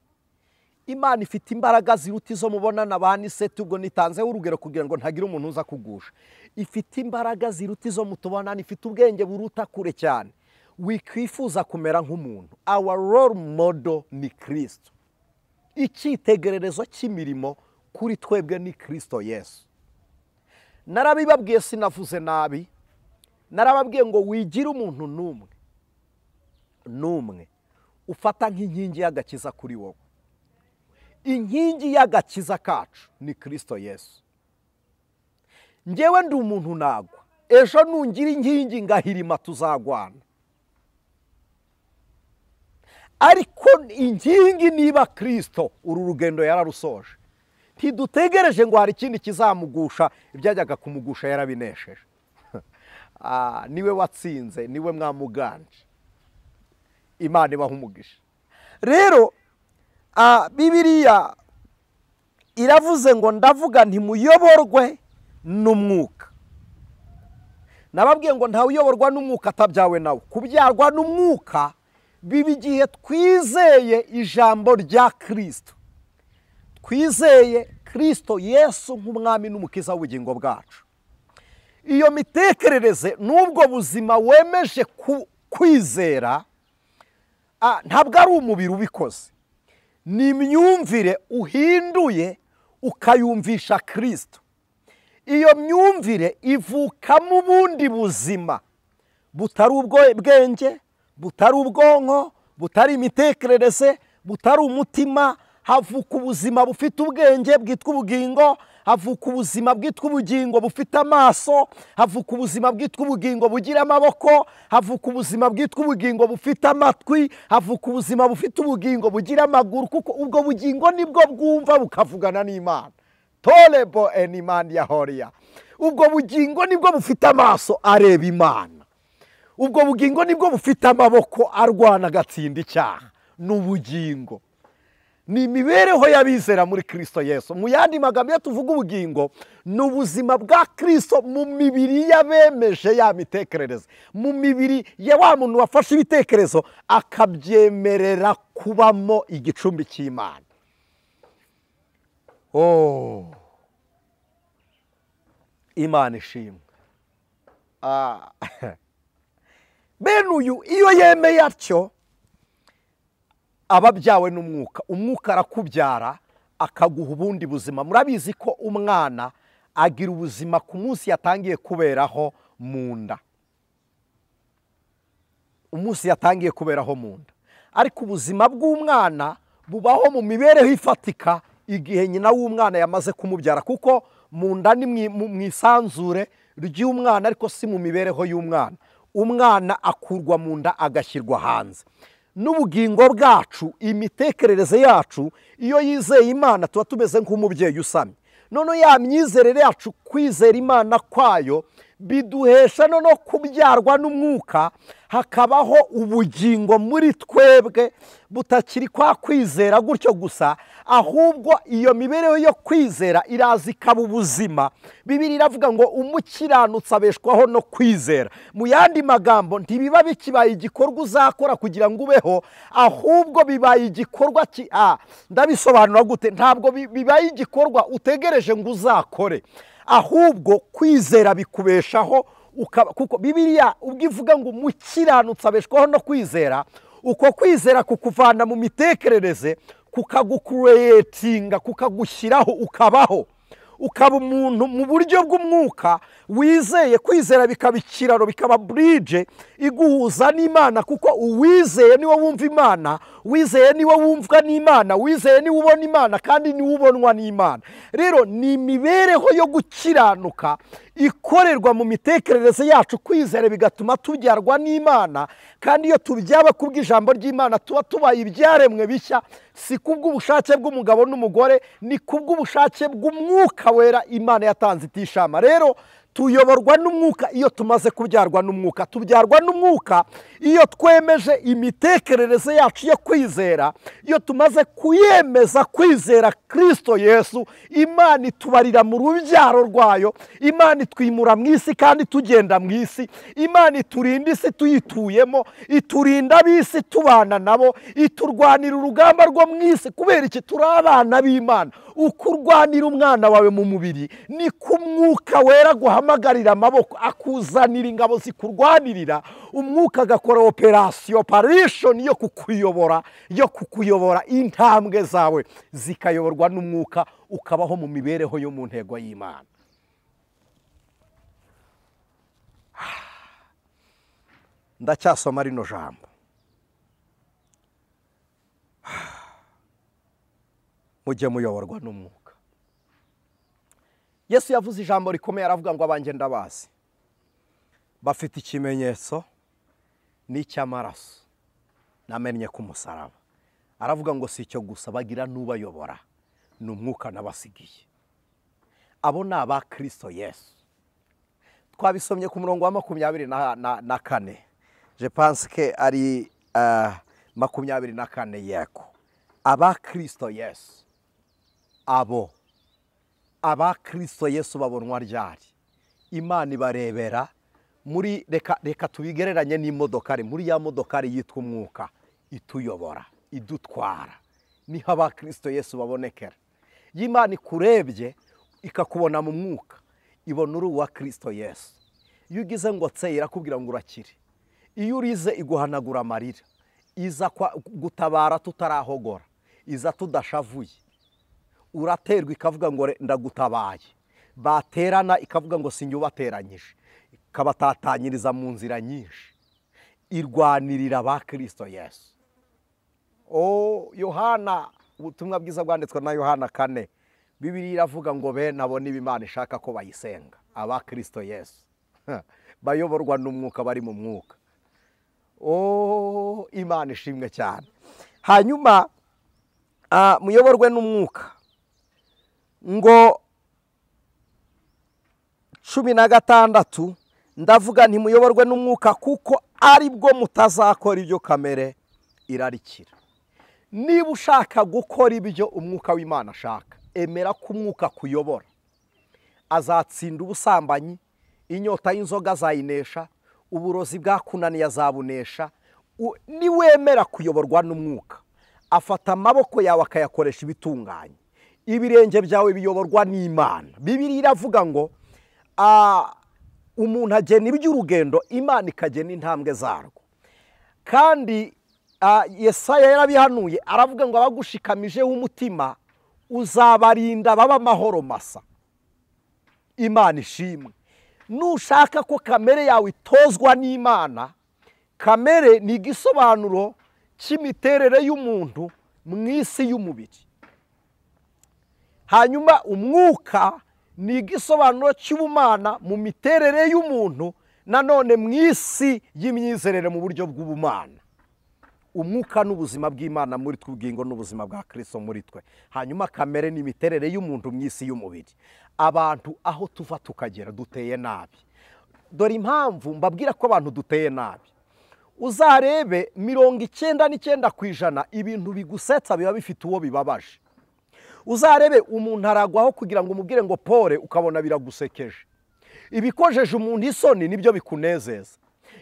[SPEAKER 3] Imana ifite imbaraga ziruta izo mubonana ba Aniseti, ubwo nitanzeho urugero kugira ngo ntagire umuntu uza kugusha. Ifite imbaraga ziruta izo mutubonana, ifite ubwenge buruta kure cyane. Wikwifuza kumera nk'umuntu. Our role model ni Kristo. Icyitegererezo cy'imirimo kuri twebwe ni Kristo Yesu. Narabibabwiye sinavuze nabi. Narababwiye ngo wigire umuntu n'umwe ufata nk'inkingi y'agakiza kuri wowe. Inkingi y'agakiza kacu ni Kristo Yesu. Njyewe ndi umuntu nagwa, ejo nungira inkingi ngahirima tuzagwana. Ariko inkingi niba Kristo, uru rugendo yararusoje. Ntidutegereje ngo hari ikindi kizamugusha, ibyajyaga kumugusha yarabinesheje. Niwe watsinze, niwe mwamuganje. Imana ibaha umugisha. Rero Bibiliya iravuze ngo ndavuga ntimuyoborwe n'umwuka. Nababwiye ngo ntawuyoborwa n'umwuka atabyawe nawe. Kubyarwa n'umwuka biba igihe twizeye ijambo rya Kristo, twizeye Kristo Yesu nk'umwami n'umukiza w'ubugingo bwacu. Iyo mitekerereze n'ubwo buzima wemeje kwizera ntabwo ari umubiri ubikoze, ni imyumvire uhinduye ukayumvisha Kristo. Iyo myumvire ivukamo ubundi buzima butari ubwenge, butari ubwonko, butari imitekerereze, butari umutima. Havuka ubuzima bufite ubwenge bwitwa ubugingo, havuka ubuzima bwitwa ubugingo bufite amaso, havuka ubuzima bwitwa ubugingo bugira amaboko, havuka ubuzima bwitwa ubugingo bufite amatwi, havuka ubuzima bufite ubugingo bugira amaguru, kuko ubwo bugingo nibwo bwumva bukavugana n'Imana. Torebo enimani ya horiya. Ubwo bugingo nibwo bufite amaso areba Imana. Ubwo bugingo nibwo bufite amaboko arwana agatsinda icyaha. N'ubugingo ni imibereho y'abizera muri Kristo Yesu. Mu yandi magambo iyo tuvuga ubugingo, ni ubuzima bwa Kristo mu mibiri y'abemeje ya mitekerereze, mu mibiri ya wa muntu wafashe ibitekerezo akabyemerera kubamo igicumbi cy'Imana. Imana ishimwe. Bene uyu iyo yemeye atyo ababyawe n'umwuka. Umwuka arakubyara akaguha ubundi buzima. Murabizi ko umwana agira ubuzima ku munsi yatangiye kuberaho mu nda. Umunsi yatangiye kuberaho mu nda. Ariko ubuzima bw'umwana bubaho mu mibereho ifatika igihe nyina w'umwana yamaze kumubyara, kuko mu nda ni mu isanzure ry'umwana, ariko si mu mibereho y'umwana. Umwana akurwa mu nda agashyirwa hanze. N'ubugingo bwacu, imitekerereze yacu, iyo yizeye Imana tuba tumeze nk'umubyeyi usamye. None ya myizerere yacu, kwizera Imana kwayo biduhesha no kubyarwa n'umwuka, hakabaho ubugingo muri twebwe butakiri kwa kwizera gutyo gusa, ahubwo iyo mibereho yo kwizera iraza ikaba ubuzima. Bibiliya iravuga ngo umukiranutsi abeshwaho no kwizera. Mu yandi magambo, ntibiba bikibaye igikorwa uzakora kugira ngo ubeho, ahubwo bibaye igikorwa ndabisobanura gute? Ntabwo bibaye igikorwa utegereje ngo uzakore, ahubwo kwizera bikubeshaho. Kuko Bibiliya ubwo ivuga ngo umukiranutsi abeshwaho no kwizera, uko kwizera kukuvana mu mitekerereze, kukagukureyetinga, kukagushyiraho, ukabaho, ukaba umuntu mu buryo bw'umwuka wizeye. Kwizera bikaba ikiraro, bikaba burije iguhuza n'Imana, kuko uwizeye niwe wumva Imana, wizeye niwe wumvwa n'Imana, wizeye niwe ubona Imana, kandi niwe ubonwa n'Imana. Rero ni imibereho yo gukiranuka ikorerwa mu mitekerereze yacu. Kwizera bigatuma tubyarwa n'Imana, kandi iyo tubyaba kubw'ijambo ry'Imana tuba tubaye ibyaremwe bishya, si kubw'ubushake bw'umugabo n'umugore, ni kubw'ubushake bw'umwuka wera Imana yatanze itishama. Rero tuyoborwa n'umwuka iyo tumaze kubyarwa n'umwuka. Tubyarwa n'umwuka iyo twemeje imitekerereze yacu yo kwizera. Iyo tumaze kuyemeza kwizera Kristo Yesu, Imana itubarira mu rubyaro rwayo. Imana itwimura mu isi kandi tugenda mu isi. Imana iturinda isi tuyituyemo, iturinda ab'isi tubana nabo, iturwanira urugamba rwo mu isi. Kubera iki? Turi abana b'Imana. Uko urwanira umwana wawe mu mubiri, ni ku mwuka wera guhamagarira amaboko, akuzanira ingabo zikurwanirira. Umwuka agakora operation yo kukuyobora, intambwe zawe zikayoborwa n'umwuka, ukabaho mu mibereho yo mu ntego y'Imana. Ndacyasoma rino jambo. Mujye muyoborwa n'umwuka. Yesu yavuze ijambo rikomeye, aravuga ngo abanjye ndabazi, bafite ikimenyetso n'icy'amaraso namennye ku musaraba. Aravuga ngo si icyo gusa, bagira n'ubayobora, ni umwuka nabasigiye. Abo ni aba Kristo Yesu. Twabisomye ku murongo wa 24. Je pense que ari 24 yego. Aba Kristo Yesu, aba Kristo Yesu babonwa ryari? Imana ibarebera muri, reka tubigereranye n'imodokari. Muri ya modokari yitwa umwuka ituyobora, idutwara, niho aba Kristo Yesu babonekera. Imana ikurebye ikakubona mu mwuka, ibona uri uwa Kristo Yesu. Iyo ugize ngo tse, irakubwira ngo urakire. Iyo urize iguhanagura amarira, iza gutabara tutarahogora, iza tudashavuye. Uraterwa ikavuga ngo ndagutabaye. Baterana ikavuga ngo sinjye ubateranyije, ikabatatanyiriza mu nzira nyinshi. Irwanirira aba Kristo Yesu. Yohana, ubutumwa bwiza bwanditswe na Yohana 4, Bibiliya iravuga ngo bene abo ni Imana ishaka ko bayisenga. Aba Kristo Yesu bayoborwa n'umwuka, bari mu mwuka. Imana ishimwe cyane. Hanyuma muyoborwe n'umwuka. Ngo 16, ndavuga nti muyoborwe n'umwuka, kuko ari bwo mutazakora ibyo kamere irarikira. Niba ushaka gukora ibyo umwuka w'Imana ashaka, emera ko umwuka kuyobora. Azatsinda ubusambanyi, inyota y'inzoga azayinesha, uburozi bwakunaniye azabunesha. Niwemera kuyoborwa n'umwuka, afata amaboko yawe akayakoresha ibitunganye. Ibirenge byawe biyoborwa n'Imana. Bibiliya iravuga ngo umuntu agena iby'urugendo, Imana ikagena intambwe zarwo. Kandi Yesaya yarabihanuye, aravuga ngo abagushikamije w'umutima uzabarinda baba amahoro masa. Imana ishimwe. Nushaka ko kamere yawe itozwa n'Imana, kamere ni igisobanuro cy'imiterere y'umuntu mu isi y'umubiri. Hanyuma umwuka ni igisobanuro cy'ubumana mu miterere y'umuntu, nanone mu isi y'imyizerere mu buryo bw'ubumana. Umwuka n'ubuzima bw'Imana muri twe, ubugingo n'ubuzima bwa Kristo muri twe. Hanyuma kamere ni imiterere y'umuntu mu isi y'umubiri. Abantu aho tuva tukagera duteye nabi. dore impamvu mbabwira ko abantu duteye nabi. Uzarebe 99% ibintu bigusetsa biba bifite uwo bibabaje. Uzarebe umuntu aragwaho kugira ngo umubwire ngo pole, ukabona biragusekeje. Ibikojeje umuntu isoni nibyo bikunezeza,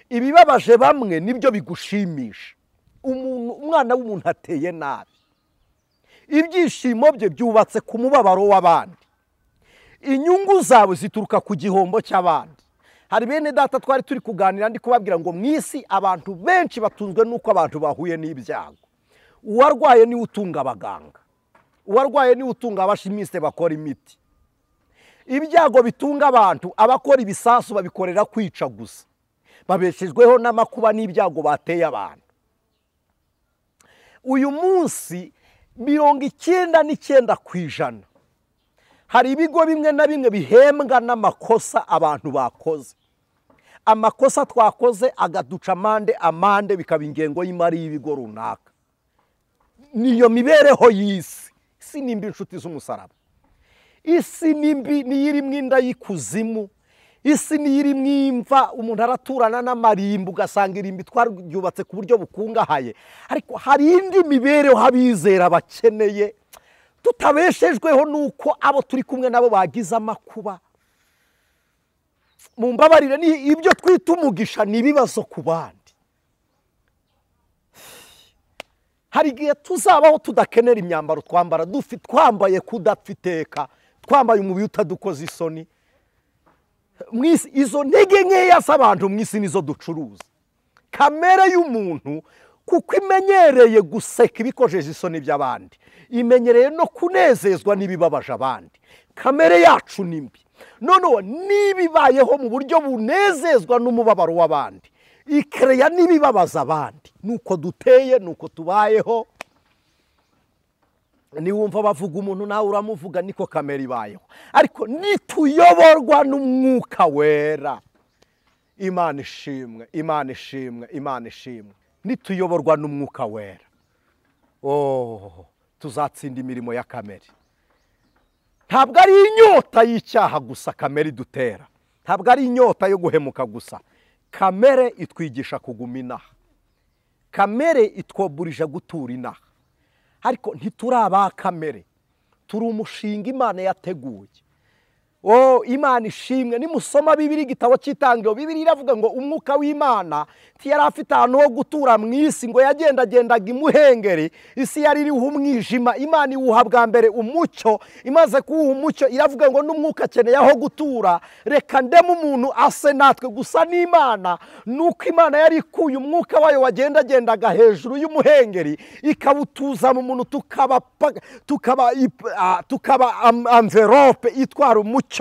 [SPEAKER 3] ibibabaje bamwe nibyo bigushimisha. Umwana w'umuntu ateye nabi, ibyishimo bye byubatse ku mubabaro w'abandi, inyungu zawe zituruka ku gihombo cy'abandi. Hari bene data twari turi kuganira ndi kubabwira ngo mwisi abantu benshi batunzwe nuko abantu bahuye n'ibyago. Uwarwaye ni utunga abaganga, uwarwaye ni utunga abashimise bakora imiti. Ibyago bitunga abantu, abakora ibisasu babikorera kwica gusa, babeshejweho n'amakuba n'ibyago bateye abantu. Uyu munsi 99% hari ibigo bimwe na bimwe bihembwa n'amakosa abantu bakoze. Amakosa twakoze agaduca amande bikaba ingengo y'imari y'ibigo runaka. Niyo mibereho y'isi. Isi nimbi inshuti z'umusaraba. Isi nimbi niyirimwo inda y'ikuzimu. Isi niyirimwo imva, umuntu araturana n'amarimbu ugasanga irimbi twaryubatse ku buryo bukungahaye. Ariko hari indi mibereho abizera bakeneye tutabeshejweho nuko abo turi kumwe nabo bagize amakuba. Mumbabarire, ni ibyo twita umugisha nibibazo ku bandi. Hari igihe tuzabaho tudakenera imyambaro twambara, twambaye kudafiteka, twambaye umubiri utadukoze isoni. Mwisi izo ntege nkeya z'abantu mwisi nizo ducuruza. Kamere y'umuntu kuko imenyereye guseka ibikojeje isoni by'abandi, imenyereye no kunezezwa n'ibibabaje abandi. Kamere yacu nimbi. Noneho nibibayeho mu buryo bunezezwa n'umubabaro w'abandi, ikereya n'ibibabaza abandi. Nuko duteye, nuko tubayeho. Niwumva bavuga umuntu nawe uramuvuga, niko kamere ibayeho. Ariko nituyoborwa n'umwuka wera, Imana ishimwe, Imana ishimwe, Imana ishimwe. Nituyoborwa n'umwuka wera, tuzatsinda imirimo ya kamere. Ntabwo ari inyota y'icyaha gusa kamere idutera, ntabwo ari inyota yo guhemuka gusa. Kamere itwigisha kuguma inaha, kamere itwoburije gutura inaha. Ariko ntituraba kamere, turi umushinga Imana yateguye. Imana ishimwe. Nimusoma Bibiliya igitabo cy'Itangiriro, Bibiliya iravuga ngo umwuka w'Imana yari afite ahantu ho gutura mu isi, ngo yagendagendaga imuhengeri. Isi yari iriho umwijima, Imana iwuha bwa mbere umucyo. Imaze kuwuha umucyo iravuga ngo n'umwuka akeneye aho gutura, reka ndeme umuntu ase natwe gusa n'Imana. Nuko Imana yari ikuye umwuka wayo wagendagendaga hejuru y'umuhengeri, ikawutuza mu muntu, tukaba envelope itwara umucyo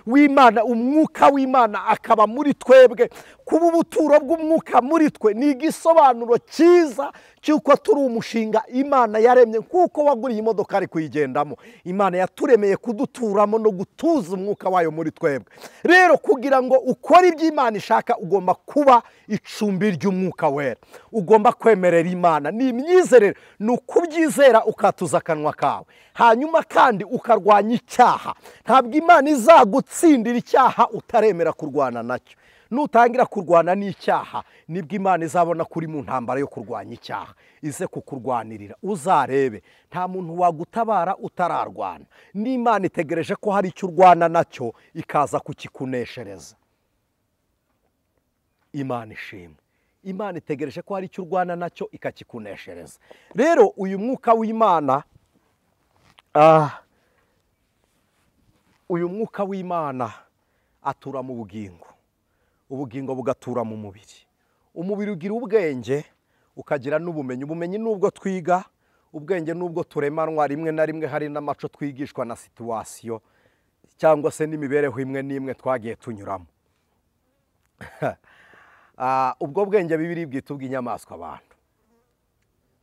[SPEAKER 3] w'Imana. Umwuka w'Imana akaba muri twebwe. Kuba ubuturo bw'umwuka muri twe ni igisobanuro cyiza cyuko turi umushinga Imana yaremye. Kuko waguriye imodoka ari kuyigendamo, Imana yaturemeye kuduturamo no gutuza umwuka wayo muri twebwe. Rero kugira ngo ukore ibyo Imana ishaka, ugomba kuba icumbi ry'umwuka wera. Ugomba kwemerera Imana. Ni imyizerere, ni ukubyizera ukatuza akanwa kawe, hanyuma kandi ukarwanya icyaha. Ntabwo Imana izagutsindira icyaha utaremera kurwana nacyo. Nutangira kurwana n'icyaha, nibwo Imana izabona kuri mu ntambara yo kurwanya icyaha, ize kukurwanirira. Uzarebe, nta muntu wagutabara utararwana. N'Imana itegereje ko hari icyo urwana nacyo, ikaza kukikuneshereza. Imana ishimwe. Imana itegereje ko hari icyo urwana nacyo, ikakikuneshereza. Rero uyu mwuka w'Imana, uyu mwuka w'Imana atura mu bugingo, ubugingo bugatura mu mubiri. Umubiri ugira ubwenge, ukagira n'ubumenyi. Ubumenyi nubwo twiga, ubwenge nubwo turemanwa. Rimwe na rimwe hari n'amaco twigishwa na situwasiyo cyangwa se n'imibereho imwe n'imwe twagiye tunyuramo. Ubwo bwenge Bibiliya bwita ubw'inyamaswa abantu.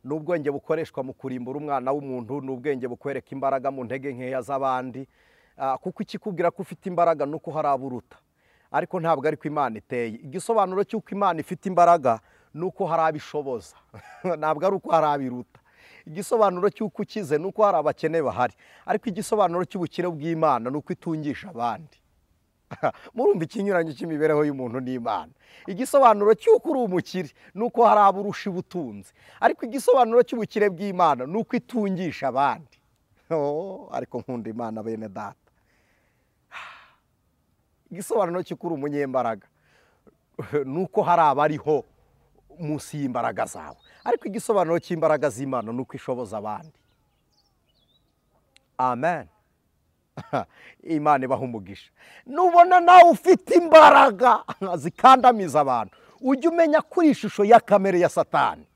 [SPEAKER 3] N'ubwenge bukoreshwa mu kurimbura umwana w'umuntu, n'ubwenge bukwereka imbaraga mu ntege nkeya z'abandi. Kuko ikikubwira ko ufite imbaraga nuko hari aburuta. Ariko ntabwo ari ko Imana iteye. Igisobanuro cy'uko Imana ifite imbaraga nuko hari abishoboza, ntabwo ari uko hari abiruta. Igisobanuro cy'uko ukize nuko hari abakene bahari. Ariko igisobanuro cy'ubukire bw'Imana nuko itungisha abandi. murumva ikinyuranyo cy'imibereho y'umuntu n'Imana. Igisobanuro cy'uko uri umukire ni uko hari aburusha ubutunzi, ariko igisobanuro cy'ubukire bw'Imana ni uko itungisha abandi. Ariko nkunda Imana bene data. Igisobanuro cy'uko uri umunyembaraga ni uko hari abariho munsi y'imbaraga zawe, ariko igisobanuro cy'imbaraga z'Imana ni uko ishoboza abandi. Amen. Imana ibaha umugisha. Nubona nawe ufite imbaraga zikandamiza abantu, ujye umenya kuri ishusho ya kamere ya Satani.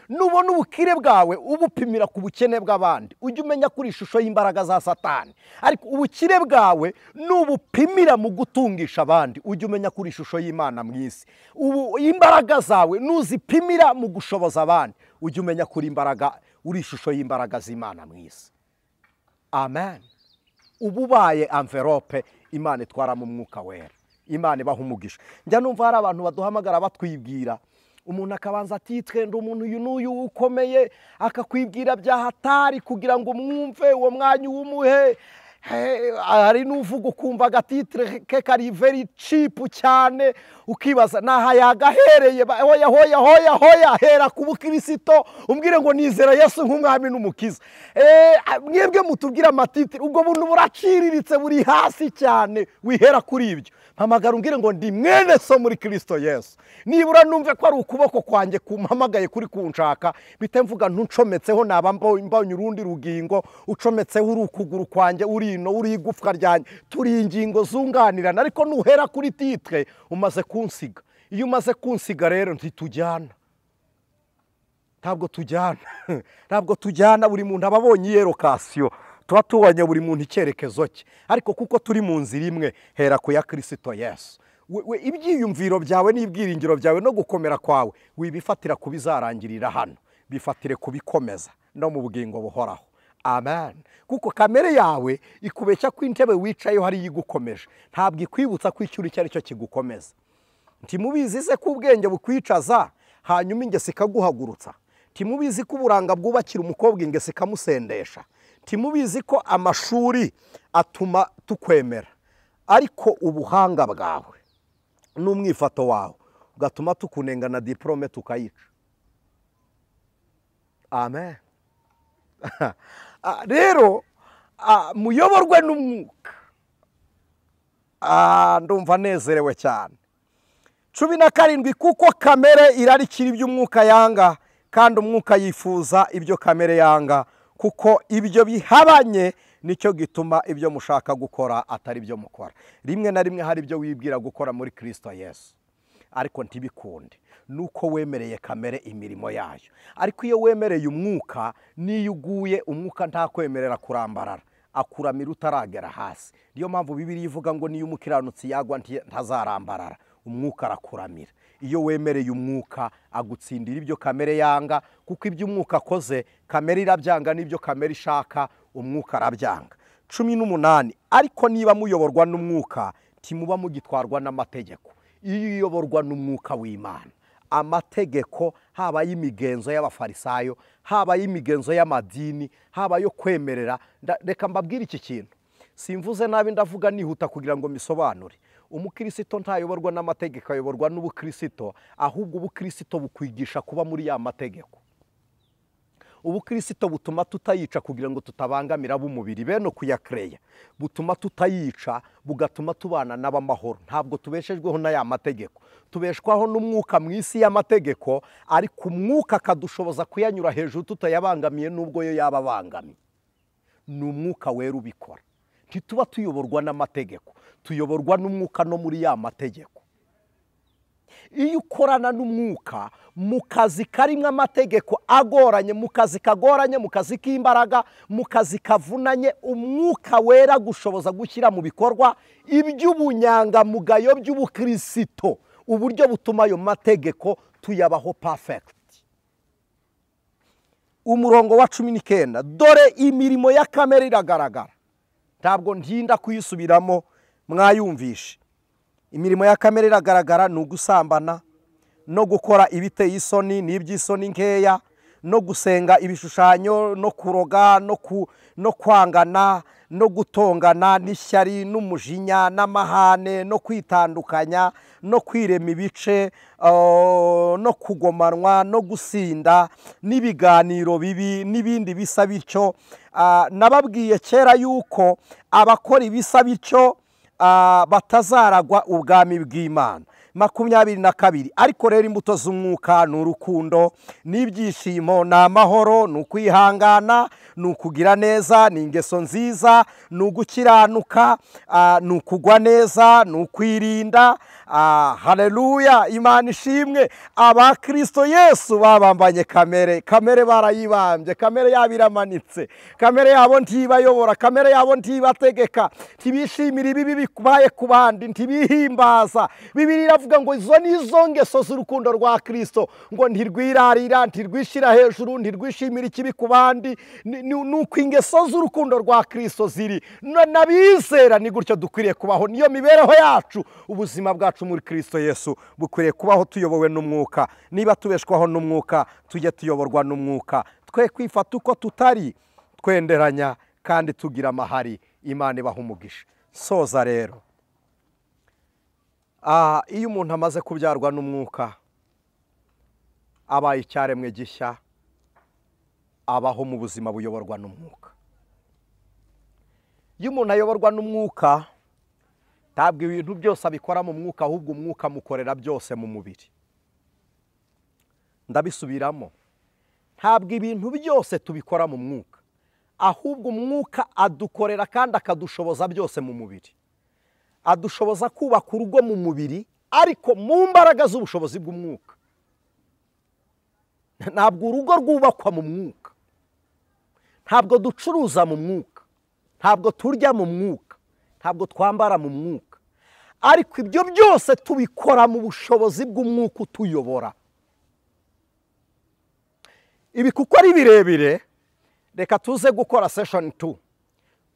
[SPEAKER 3] Nubona ubukire bwawe ubupimira ku bukene bw'abandi, ujye umenya kuri ishusho y'imbaraga za Satani. Ariko ubukire bwawe nubupimira mu gutungisha abandi, ujye umenya kuri ishusho y'Imana mu isi. Imbaraga zawe nuzipimira mu gushoboza abandi, ujye umenya kuri imbaraga uri ishusho y'imbaraga z'Imana mu isi. Amen. Ububaye envelope Imana itwara mu mwuka wera. Imana ibaha umugisha. Njya numva hari abantu baduhamagara batwibwira, umuntu akabanza ati twende umuntu uyu n'uyu ukomeye, akakwibwira bya hatari kugira ngo umwumve uwo mwanya uwumuhe. Hari n'uvuga ukumva agatitire ke kari very cheap cyane, ukibaza naha yagahereye. Hoya hera ku bukristo umbwire ngo nizera Yesu nk'umwami n'umukiza. Mwebwe mutubwira amatitire, ubwo buntu buraciriritse buri hasi cyane, wihera kuri ibyo. Mpamagara umbwire ngo ndi mwene so muri Kristo Yesu. Nibura numve ko ari ukuboko kwanjye kumpamagaye kuri kunshaka, bite mvuga ntucometseho naba mbonye urundi rugingo, ucometseho urukuguru kwanjye uri igufwa ryanjye, turi ingingo zunganirana. Ariko nuhera kuri titre umaze kunsiga. Iyo umaze kunsiga rero ntitujyana, ntabwo tujyana. Buri muntu ababonye iyerokasiyo, tuba tubonye buri muntu icyerekezo cye, ariko kuko turi mu nzira imwe, hera ku ya Kristo Yesu. Ibyiyumviro byawe n'ibyiringiro byawe no gukomera kwawe wibifatira kubizarangirira hano, bifatire kubikomeza no mu bugingo buhoraho. Amen. Kuko kamere yawe ikubeshya ko intebe wicayeho hari yigukomeje, ntabwo ikwibutsa ko icyuri cyari cyo kigukomeza. Ntimubizi se ko ubwenge bukwicaza hanyuma ingese ikaguhagurutsa? Ntimubizi ko uburanga bwubakira umukobwa ingese ikamusendesha? Ntimubizi ko amashuri atuma tukwemera, ariko ubuhanga bwawe n'umwifato wawe ugatuma tukunenga na diplome tukayica? Amen. Rero muyoborwe n'umwuka. Ndumva nezerewe cyane. 17 kuko kamere irarikira iby'umwuka yanga, kandi umwuka yifuza ibyo kamere yanga, kuko ibyo bihabanye nicyo gituma ibyo mushaka gukora atari byo mukora. Rimwe na rimwe hari ibyo wibwira gukora muri Kristo Yesu, ariko ntibikunde, nuko wemereye kamere imirimo yayo. Ariko iyo wemereye umwuka, niyo uguye umwuka ntakwemerera kurambarara, akuramira utaragera hasi. Niyo mpamvu Bibiliya ivuga ngo niyo umukiranutsi yagwa ntazarambarara, umwuka arakuramira. Iyo wemereye umwuka agutsindira ibyo kamere yanga, kuko ibyo umwuka akoze kamere irabyanga, n'ibyo kamere ishaka umwuka arabyanga. 18 ariko niba muyoborwa n'umwuka, timuba mugitwarwa n'amategeko. Iyo uyoborwa n'umwuka w'Imana, amategeko haba y'imigenzo y'abafarisayo, haba y'imigenzo y'amadini, haba yo kwemerera. Reka mbabwire iki kintu, simvuze nabi, ndavuga nihuta kugira ngo misobanure. Umukristo ntayoborwa n'amategeko, ayoborwa n'ubukristo, ahubwo ubukristo bukwigisha kuba muri ya mategeko. Ubukristo butuma tutayica kugira ngo tutabangamira ab'umubiri, beno kuyakereya butuma tutayica, bugatuma tubana n'abamahoro. Ntabwo tubeshejweho na ya mategeko, tubeshwaho n'umwuka mu isi y'amategeko, ariko umwuka akadushoboza kuyanyura hejuru tutayabangamiye nubwo yo yababangamiye. Ni umwuka wera ubikora. Ntituba tuyoborwa n'amategeko, tuyoborwa n'umwuka no muri ya mategeko. Iyo ukorana n'umwuka mu kazi karimo amategeko agoranye, mu kazi kagoranye, mu kazi k'imbaraga, mu kazi kavunanye, umwuka wera gushoboza gushyira mu bikorwa iby'ubunyangamugayo by'ubukristo, uburyo butuma ayo mategeko tuyabaho perfect. Umurongo wa 19, dore imirimo ya kamere iragaragara. Ntabwo ntinda kuyisubiramo, mwayumvishe. Imirimo ya kamere iragaragara ni ugusambana, no gukora ibiteye isoni n'iby'isoni nkeya, no gusenga ibishushanyo, no kuroga, no kwangana, no gutongana n'ishyari n'umujinya n'amahane no kwitandukanya no kwirema ibice no kugomanwa no gusinda n'ibiganiro bibi n'ibindi bisa bityo. Nababwiye kera yuko abakora ibisa bityo batazaragwa ubwami bw'Imana. 22. Ariko rero imbuto z'umwuka ni urukundo n'ibyishimo n'amahoro n'ukwihangana n'ukugira neza n'ingeso nziza n'ugukiranuka n'ukugwa neza n'ukwirinda. Haleluya, Imana ishimwe. Abakristo Yesu babambanye kamere barayibambye, kamere yabo iramanitse, kamere yabo ntibayobora, kamere yabo ntibategeka, ntibishimira ibibi bikubaye ku bandi, ntibihimbaza. Bibiliya iravuga ngo izo nizo ngeso z'urukundo rwa Kristo, ngo ntirwirarira, ntirwishira hejuru, ntirwishimira ikibi ku bandi. Nuko ingeso z'urukundo rwa Kristo ziri n'abizera, ni gutyo dukwiriye kubaho. Niyo mibereho yacu, ubuzima bwacu muri Kristo Yesu bukwiriye kubaho tuyobowe n'umwuka. Niba tubeshwaho n'umwuka, tujye tuyoborwa n'umwuka, twe kwifata uko tutari, twenderanya kandi tugira amahari. Imana ibaha umugisha. Soza rero, iyo umuntu amaze kubyarwa n'umwuka, abaye icyaremwe gishya, abaho mu buzima buyoborwa n'umwuka. Iyo umuntu ayoborwa n'umwuka, ntabwo ibintu byose abikora mu mwuka, ahubwo umwuka amukorera byose mu mubiri. Ndabisubiramo, ntabwo ibintu byose tubikora mu mwuka, ahubwo umwuka adukorera kandi akadushoboza byose mu mubiri. Adushoboza kubaka urugo mu mubiri, ariko mu mbaraga z'ubushobozi bw'umwuka. Ntabwo urugo rwubakwa mu mwuka, ntabwo ducuruza mu mwuka, ntabwo turya mu mwuka, ntabwo twambara mu mwuka, ariko ibyo byose tubikora mu bushobozi bw'umwuka utuyobora. Ibi kuko ari birebire, reka tuze gukora session 2,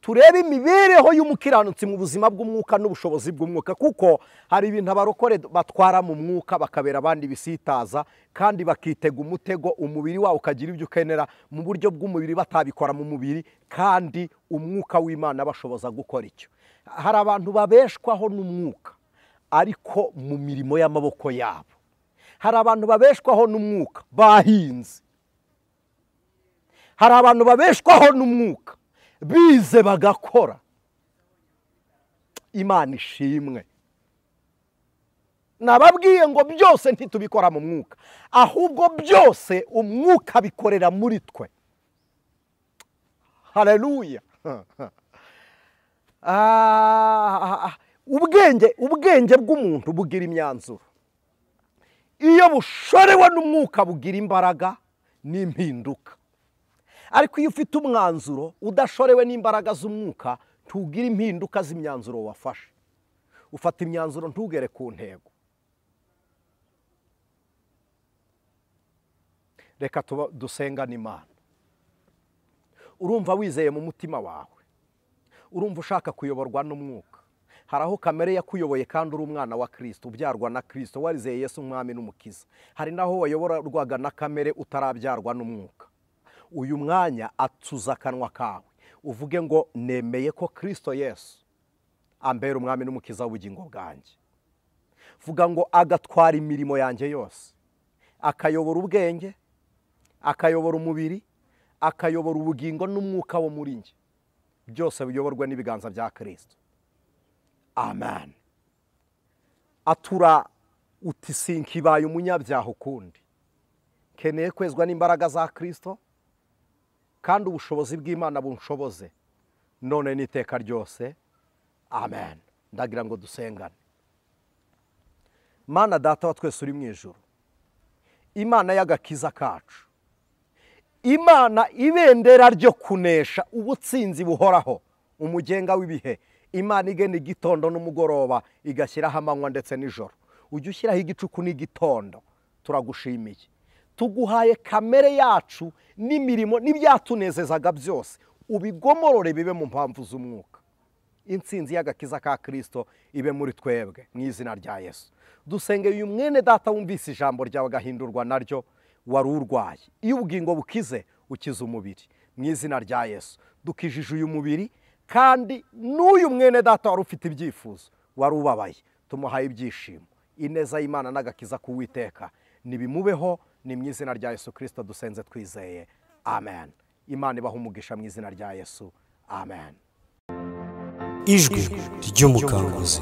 [SPEAKER 3] turebe imibereho y'umukiranutsi mu buzima bw'umwuka n'ubushobozi bw'umwuka, kuko hari ibintu abarokore batwara mu mwuka bakabera abandi bisitaza, kandi bakitega umutego, umubiri wawo ukagira ibyo ukenera mu buryo bw'umubiri batabikora mu mubiri, kandi umwuka w'Imana bashoboza gukora icyo. Hari abantu babeshwaho n'umwuka ariko mu mirimo y'amaboko yabo. Hari abantu babeshwaho n'umwuka bahinze. Hari abantu babeshwaho n'umwuka bize bagakora. Imana ishimwe. Nababwiye ngo byose ntitubikora mu mwuka, ahubwo byose umwuka bikorera muri twe. Haleluya. Ubwenge bw'umuntu bugira imyanzuro. Iyo bushorewe n'umwuka bugira imbaraga n'impinduka. Ariko iyo ufite umwanzuro udashorewe n'imbaraga z'umwuka, tugira impinduka z'imyanzuro wafashe. Ufata imyanzuro ntugere ku ntego. Reka dusengane Imana. Urumva wizeye mu mutima wawe, urumva ushaka kuyoborwa n'umwuka. Hari aho kamere yakuyoboye kandi uri umwana wa Kristo, ubyarwa na Kristo, warizeye Yesu umwami n'umukiza. Hari naho wayoborwaga na kamere utarabyarwa n'umwuka. Uyu mwanya atuza akanwa kawe, uvuge ngo nemeye ko Kristo Yesu ambera umwami n'umukiza w'ubugingo bwanjye. Vuga ngo agatwara imirimo yanjye yose, akayobora ubwenge, akayobora umubiri, akayobora ubugingo n'umwuka wo muri njye, byose biyoborwa n'ibiganza bya Kristo. Amen. Atura uti sinkibaye umunyabyaha ukundi, keneye kwezwa n'imbaraga za Kristo, kandi ubushobozi bw'Imana bunshoboze none n'iteka ryose. Amen. Ndagira ngo dusengane. Mana data wa twese uri mu ijuru, Imana y'agakiza kacu, Imana ibendera ryo kunesha, ubutsinzi buhoraho, umugenga w'ibihe, Imana igena igitondo n'umugoroba, igashyiraho amanywa ndetse n'ijoro, ujye ushyiraho igicuku n'igitondo. Turagushimiye, tuguhaye kamere yacu n'imirimo n'ibyatunezezaga byose, ubigomorore bibe mu mpamvu z'umwuka. Intsinzi y'agakiza ka Kristo ibe muri twebwe mu izina rya Yesu. Dusengeye uyu mwene data wumvise ijambo ryawe agahindurwa naryo, wari urwaye. Iyo ubugingo bukize ukiza umubiri mu izina rya Yesu. Dukijije uyu mubiri kandi n'uyu mwene data wari ufite ibyifuzo wari ubabaye tumuhaye ibyishimo. Ineza y'Imana n'agakiza k'Uwiteka nibimubeho, ni mu izina rya Yesu Kristo dusenze twizeye, amen. Imana ibaha umugisha mu izina rya Yesu, amen.
[SPEAKER 2] Ijwi ry'umukanguzi.